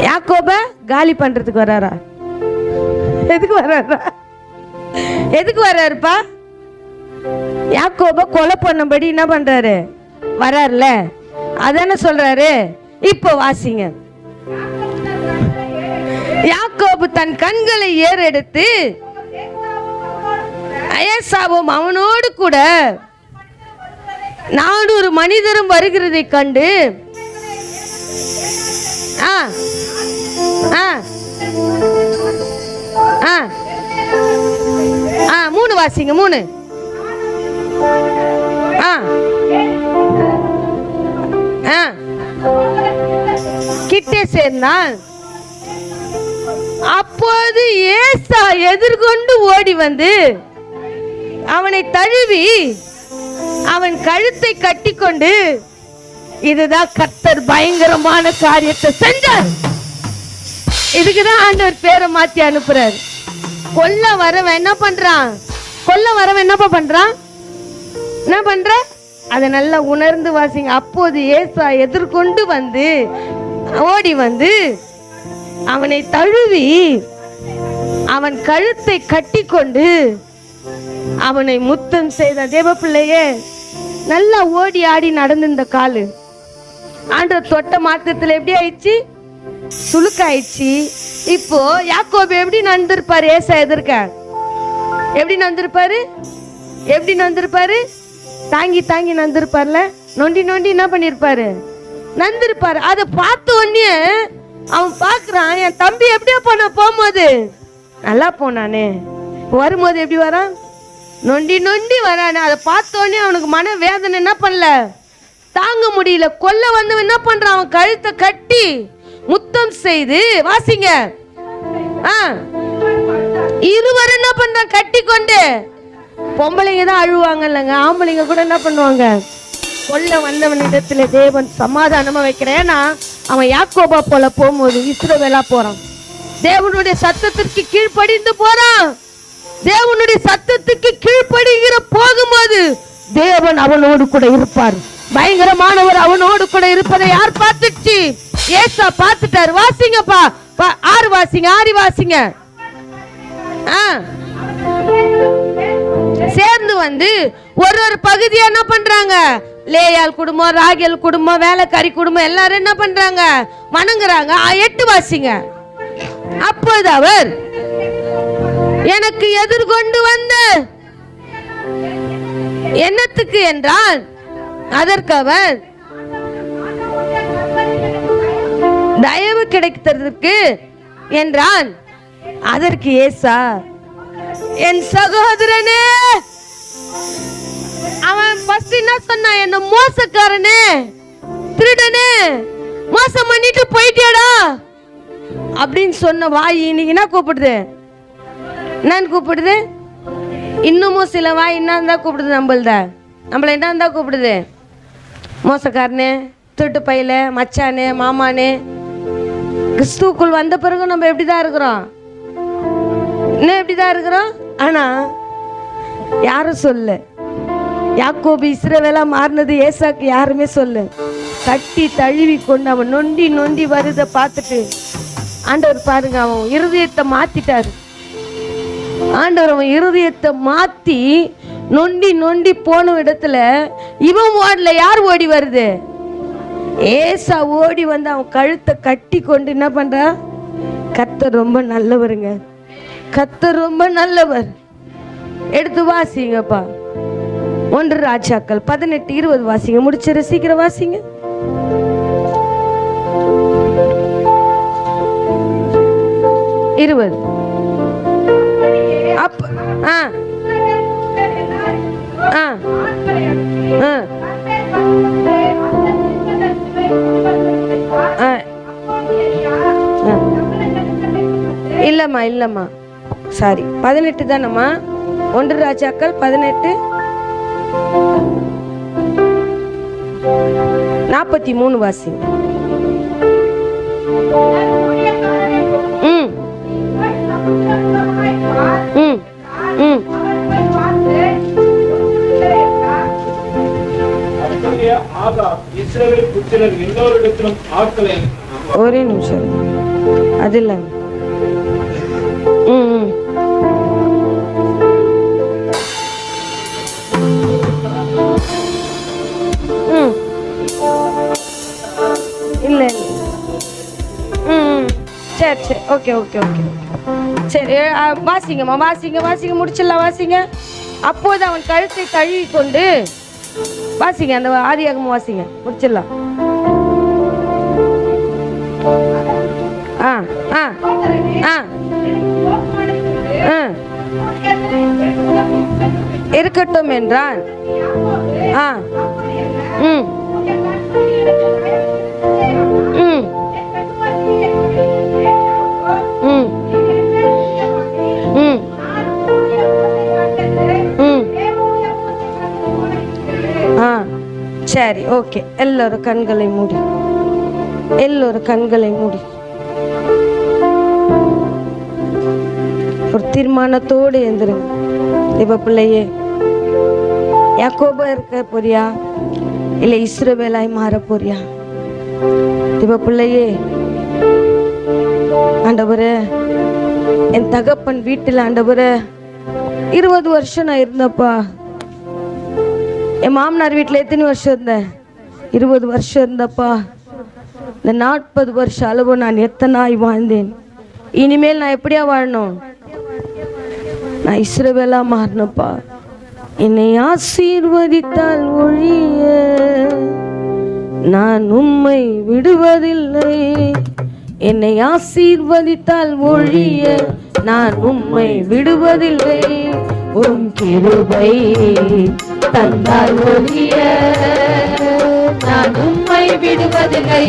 S3: யாக்கோப காலி பண்றதுக்கு வராரா? எதுக்கு வராரா? எதுக்கு வராருப்பா? யாக்கோப கொலை பண்ணும்படி என்ன பண்றாரு? வராருல, அதான சொல்றாரு. இப்போ வாசிங்க, யாக்கோபு தன் கண்களை ஏறெடுத்து ஏசாவும் அவனோடு கூட 400 மனிதரும் வருகிறதை கண்டு 3 வாசிங்க 3 கிட்டே சேர்ந்தான். அப்போது ஏசா எதிர்கொண்டு ஓடி வந்து அவனை தழுவி அவன் கழுத்தை கட்டிக்கொண்டு, இதுதான் கர்த்தர் பயங்கரமான காரியத்தை செஞ்சார். இதுக்குதான் ஆண்டவர் பேரை மாத்தி அனுப்புறாரு. கொல்ல வரவன் என்ன பண்றான்? கொல்ல வரவன் என்னப்பா பண்றான்? என்ன பண்ற? அதை நல்லா உணர்ந்து வாசிங்க. அப்போது ஏசா எதிர்கொண்டு வந்து ஓடி வந்து அவனை தழுவி அவன் கழுத்தை கட்டிக்கொண்டு அவனை முத்தம் செய்த. தேவ பிள்ளையே, நல்லா ஓடி ஆடி நடந்து இந்த காலு ஆண்டவர் தொட்ட மாத்திரத்தில் எப்படி ஆயிடுச்சு? சுளுக்காயிடுச்சு. இப்போ யாக்கோபு எப்படி நடந்திருப்பாரு? ஏசா எதிர்க்க எப்படி நடந்திருப்பாரு? எப்படி நடந்திருப்பாரு? தாங்கி தாங்கி நடந்திருப்பார்ல. நொண்டி நொண்டி என்ன பண்ணிருப்பாரு? நடந்திருப்பாரு. அதை பார்த்த உடனே அவன் பார்க்கறான், என் தம்பி எப்படியா போன? போகும்போது நல்லா போனானே, வரும்போது எப்படி வரான்? நொண்டி நொண்டி வரானே. அதை பார்த்த உடனே அவனுக்கு மன வேதனை என்ன பண்ணல, தாங்க முடியல. கொல்ல வந்து என்ன பண்றான்? அவன் கழுத்தை கட்டி முத்தம் செய்து. வாசிங்க, இருவரும் என்ன பண்றான்? கட்டி கொண்டு. பொம்பளைங்க தான் அழுவாங்க இல்லைங்க, ஆம்பளைங்க கூட என்ன பண்ணுவாங்க? கொல்ல வந்தவன் இடத்துல தேவன் சமாதானமா வைக்கிறேன். ஏன்னா அவன் யாக்கோபா போல போகும்போது இஸ்ரவேலா போறான். தேவனுடைய சத்தத்திற்கு கீழ்ப்படிந்து போறான். தேவனுடைய சத்தத்துக்கு கீழ்ப்படுகிற போகும்போது தேவன் அவனோடு கூட இருப்பார். பயங்கரமானவர் அவனோடு கூட இருப்பதை யார் பார்த்துச்சு? ஏசா பார்த்துட்டாரு. வாசிங்கப்பா 6 வாசிங்க, 6 வாசிங்க. சேர்ந்து வந்து ஒரு பகுதியா என்ன பண்றாங்க? லேயால் குடும்பம், ராகேல் குடும்பம், வேலைக்காரி குடும்பம் எல்லாரும் என்ன பண்றாங்க? வணங்குறாங்க. 8 வாசிங்க. அப்போது அவர் எனக்கு எதிர்கொண்டு வந்த என்னத்துக்கு என்றால், அதற்கு அவர் தயவு கிடைத்ததற்கு என்றான். அதற்கு ஏசா, என் சகோதரனே, அவன் ஃபர்ஸ்ட் என்ன சொன்னான்? என்ன மோசக்காரனே, திருடனே, மோசம் பண்ணிட்டு போயிட்டியாடா அப்படின்னு சொன்ன வாய் இன்னைக்கு என்ன கூப்பிடுது? என்னன்னு கூப்பிடுது? இன்னமும் சில வாய் என்ன கூப்பிடுது? நம்மள என்ன கூப்பிடுது? மோசக்காரனே, திருட்டு பையில, மச்சானே, மாமானே. கிறிஸ்துக்குள் வந்த பிறகு நம்ம எப்படிதான் இருக்கிறோம்? இன்னும் எப்படிதான் இருக்கிறோம்? ஆனா யாரும் சொல்ல. யாக்கோபு இஸ்ரவேலா மாறினது ஏசாக்கு யாருமே சொல்ல. கட்டி தழுவி கொண்டு அவன் நொண்டி நொண்டி வருத பார்த்துட்டு ஆண்டவர் பாருங்க, அவன் இருதயத்தை மாத்திட்டாரு. ஆண்டவர் அவன் இருதயத்தை மாத்தி நொண்டி நொண்டி போன இடத்துல இவன் ஓடல. யார் ஓடி வருது? ஏசா ஓடி வந்து அவன் கழுத்தை கட்டி கொண்டு என்ன பண்றா? கர்த்தர் ரொம்ப நல்லவருங்க, கர்த்தர் ரொம்ப நல்லவர். எடுத்து வாசிங்கப்பா. 1 ராஜாக்கள் 18-20 வாசிங்க. முடிச்சிரு, சீக்கிரம் வாசிங்க. இல்லம்மா இல்லம்மா, சாரி, 18 தானம்மா. 1 ராஜாக்கள் 18:43 வாசிங்க. ஒரே நிமிஷம், அது இல்ல. இல்ல சரி சரி, ஓகே ஓகே ஓகே சரி, வாசிங்கம்மா, வாசிங்க வாசிங்க, முடிச்சிடலாம், வாசிங்க. அப்போது அவன் கழுத்தை தழுவி கொண்டு வாசிங்க, அந்த ஆதியாகமம் வாசிங்க, முடிச்சிடலாம். இருக்கட்டும் என்றான். சரி, ஓகே. எல்லோரும் கண்களை மூடி, எல்லோரும் கண்களை மூடி. ஒரு தீர்மானத்தோடு எழுந்துருங்க. இப்ப பிள்ளையே, யாக்கோபா இருக்க போறியா இல்ல இஸ்ரவேலாய் மாற போறியா? இப்ப பிள்ளையே, ஆண்டவரே, என் தகப்பன் வீட்டில் ஆண்டவரே 20 வருஷம் நான் இருந்தப்பா. என் மாமனார் வீட்டில் எத்தனை வருஷம் இருந்தேன்? 20 வருஷம் இருந்தப்பா. இந்த 40 வருஷம் அளவு நான் எத்தனாய் வாழ்ந்தேன். இனிமேல் நான் எப்படியா வாழணும்? நான் இஸ்ரவேலா மாறினப்பா. என்னை ஆசீர்வதித்தால் ஒழிய நான் உம்மை விடுவதில்லை. என்னை ஆசீர்வதித்தால் ஒழிய நான் உம்மை விடுவதில்லை. உம் கிருபை தந்தால் ஒழிய நான் உம்மை விடுவதில்லை.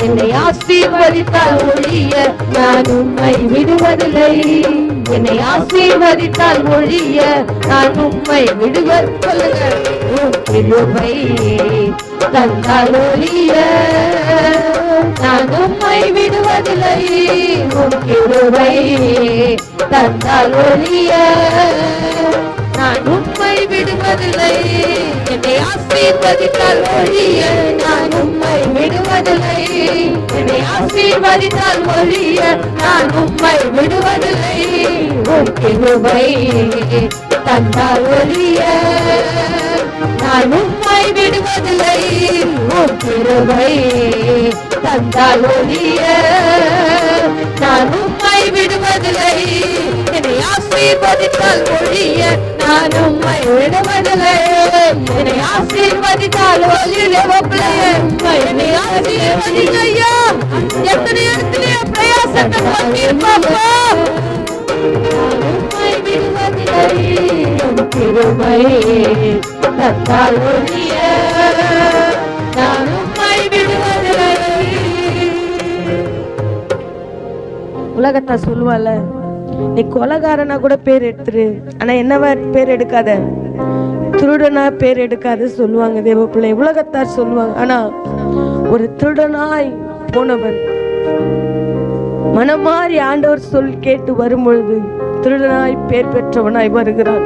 S3: என்னை ஆசீர்வதித்தால் ஒழிய நான் உம்மை விடுவதில்லை. என்னை ஆசீர்வதித்தால் ஒழிய நான் உம்மை விடுவதில்லை. உம் கிருபை தந்தால் ஒழிய நான் உம்மை விடுவதில்லை. உம் கிருபை தந்தால் ஒழிய நான் உம்மை விடுவதில்லை. என்னை ஆசீர்வதித்தால் ஒழிய நான் உம்மை விடுவதில்லை. என்னை ஆசீர்வதித்தால் ஒழிய நான் உம்மை விடுவதில்லை. உம் கிருபை தந்தால் ஒழிய நான் உம்மை விடுவதில்லை. உம் கிருபை தந்தால் ஒழிய நான் உம்மை விடுவதில்லை. என்னை ஆசீர்வதித்தால் ஒழிய நான் உம்மை விடுவதில்லை. என்னை ஆசீர்வதித்தால் ஒழிய என்னை ஆசீர்வதிக்கையா. எத்தனை இடத்துல பிரயாசத்தை பண்ணிருப்பாப்பா. நான் உம்மை விடுவதில்லை. உம் கிருபை தந்தால் ஒழிய நான் உம்மை விடுவதில்லை. உலகத்தா சொல்லுவால, நீ கொலைகாரனா கூட பேர் எடுத்துரு, ஆனா என்னவா பேர் எடுக்காத, திருடனா பேர் எடுக்காது சொல்லுவாங்க தேவ பிள்ளை. உலகத்தார் சொல்லுவாங்க. ஆனா ஒரு திருடனாய் போனவன் மனமாறி ஆண்டவர் சொல் கேட்டு வரும் பொழுது திருடனாய் பேர் பெற்றவனாய் வருகிறான்.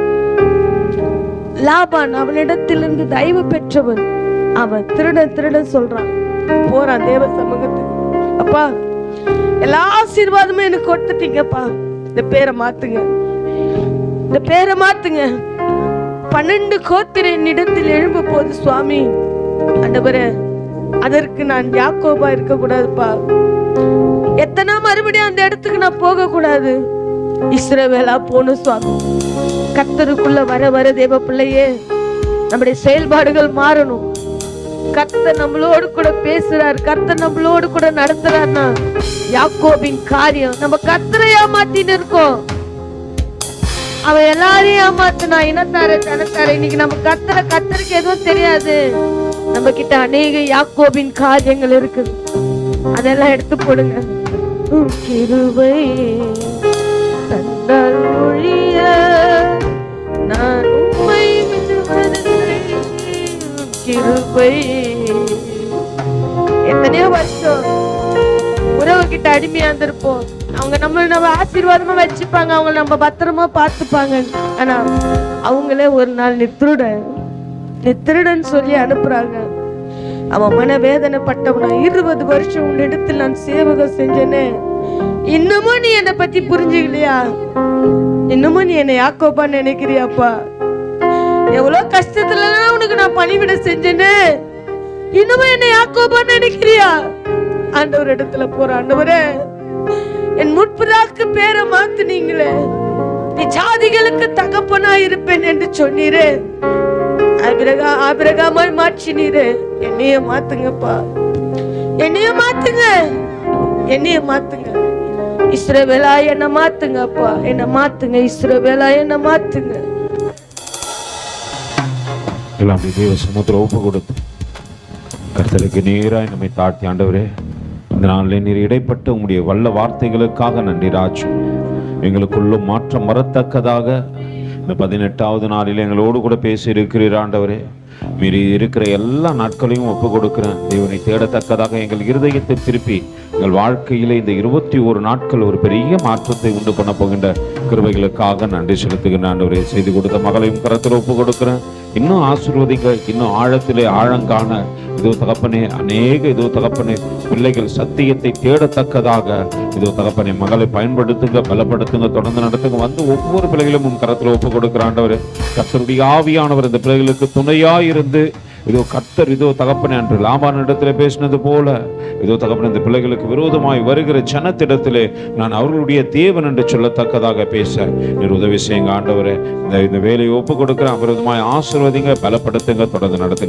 S3: லாபான் அவனிடத்திலிருந்து தயவு பெற்றவன். அவன் திருடன் திருடன் சொல்றான், போறான் தேவ சமூகத்துக்கு. அப்பா, எல்லா ஆசீர்வாதமும் எனக்கு கொடுத்துட்டீங்கப்பா, இந்த பேரை மாத்துங்க, இந்த பேரை மாத்துங்க. 12 கோத்திரின் இடத்தில் எழும்ப போது சுவாமி, ஆண்டவரே, அதற்கு நான் யாக்கோபா இருக்க கூடாதுப்பா. எத்தனை மறுபடியும் அந்த இடத்துக்கு நான் போக கூடாது, இஸ்ரவேலா போகணும் சுவாமி. கர்த்தருக்குள்ள வர வர தேவ பிள்ளையே நம்முடைய செயல்பாடுகள் மாறணும். கர்த்தர் நம்மளோடு கூட பேசுறார், கர்த்தர் நம்மளோடு கூட நடத்துறாருன்னா யாக்கோபின் காரியம். நம்ம கர்த்தரை ஏமாத்தின்னு இருக்கோம். அவன் எல்லாரையும் ஏமாத்துனா, இனத்தார ஜனத்தார. இன்னைக்கு நம்ம கர்த்தருக்கு எதுவும் தெரியாது. நம்ம கிட்ட அநேக யாக்கோபின் காரியங்கள் இருக்குது. அதெல்லாம் எடுத்து போடுங்க. கிருபை தந்தால் ஒழிய நான் உம்மை விடுவதில்லை. கிருபை. எத்தனையோ வருஷம் உறவு கிட்ட அடிமையா இருந்திருப்போம். அவங்க நம்ம ஆசீர்வாதமா வச்சுப்பாங்க, அவங்க நம்ம பத்திரமா பார்த்துப்பாங்க. ஆனா அவங்களே ஒரு நாள் நீ திருடன் சொல்லி அனுப்புறாங்க. அவன் மன வேதனை பட்டவனா, 20 வருஷம் உன்னிடத்தில் நான் சேவகம் செஞ்சேனே, இன்னமும் நீ என்னை பத்தி புரிஞ்சுக்கலையா? இன்னமும் நீ என்னை யாக்கோபா நினைக்கிறியாப்பா? எவ்வளவு கஷ்டத்துல உனக்கு நான் பணிவிட செஞ்சேன்னு இன்னமும் என்னை யாக்கோபா நினைக்கிறியா? ஆண்டவர் இடத்துல போற, ஆண்டவரே என் முற்புறாக்கு பேரை மாத்துனீங்களே, நீ ஜாதிகளுக்கு தகப்பனா இருப்பேன் என்று சொன்னீரே, ஆபிரகாமாய் மாற்றினீரே, என்னைய மாத்துங்கப்பா, என்னைய மாத்துங்க, என்னைய மாத்துங்க. இஸ்ரவேலா என்ன மாத்துங்கப்பா, என்ன மாத்துங்க. இஸ்ரவேலா என்ன மாத்துங்க.
S4: எல்லாம் தேவ சமுத்திர ஒப்பு கொடுத்து கர்த்தருக்கு நேராய் நம்மை தாழ்த்தி, ஆண்டவரே இந்த நாளில் நீர் இடைப்பட்ட உங்களுடைய வல்ல வார்த்தைகளுக்காக நன்றி ராஜு. எங்களுக்குள்ளும் மாற்றம் வரத்தக்கதாக இந்த 18வது நாளில் எங்களோடு கூட பேசி இருக்கிறீர் ஆண்டவரே. மீறி இருக்கிற எல்லா நாட்களையும் ஒப்பு கொடுக்கிறேன். தேவனை தேடத்தக்கதாக எங்கள் இருதயத்தை திருப்பி எங்கள் வாழ்க்கையிலே இந்த 21 நாட்கள் ஒரு பெரிய மாற்றத்தை உண்டு பண்ண போகின்ற கிருபைகளுக்காக நன்றி செலுத்துகிறேன் ஆண்டவரே. செய்து கொடுத்த மகளையும் கரத்தில் ஒப்பு கொடுக்கிறேன். இன்னும் ஆசீர்வதிங்க, இன்னும் ஆழத்திலே ஆழங்காண இதோ தகப்பனே அநேக இதோ தகப்பனே பிள்ளைகள் சத்தியத்தை தேடத்தக்கதாக இதோ தகப்பனே மகளை பயன்படுத்துங்க, பலப்படுத்துங்க, தொடர்ந்து நடத்துங்க. வந்து ஒவ்வொரு பிள்ளைகளும் கரத்தில் ஒப்பு கொடுக்கிற ஆண்டவர், கர்த்தருடைய ஆவியானவர் இந்த பிள்ளைகளுக்கு துணையாயிருந்து இதோ கர்த்தர் இதோ தகப்பனே அன்று லாபான் இடத்துல பேசினது போல இதோ தகப்பனே இந்த பிள்ளைகளுக்கு விரோதமாய் வருகிற ஜனத்திடத்திலே நான் அவர்களுடைய தேவன் என்று சொல்லத்தக்கதாக பேச நீர் உதவி செய்யுங்க ஆண்டவரே. இந்த வேலையை ஒப்பு கொடுக்கிற விரோதமாய் ஆசீர்வதிங்க, பலப்படுத்துங்க, தொடர்ந்து நடத்துங்க.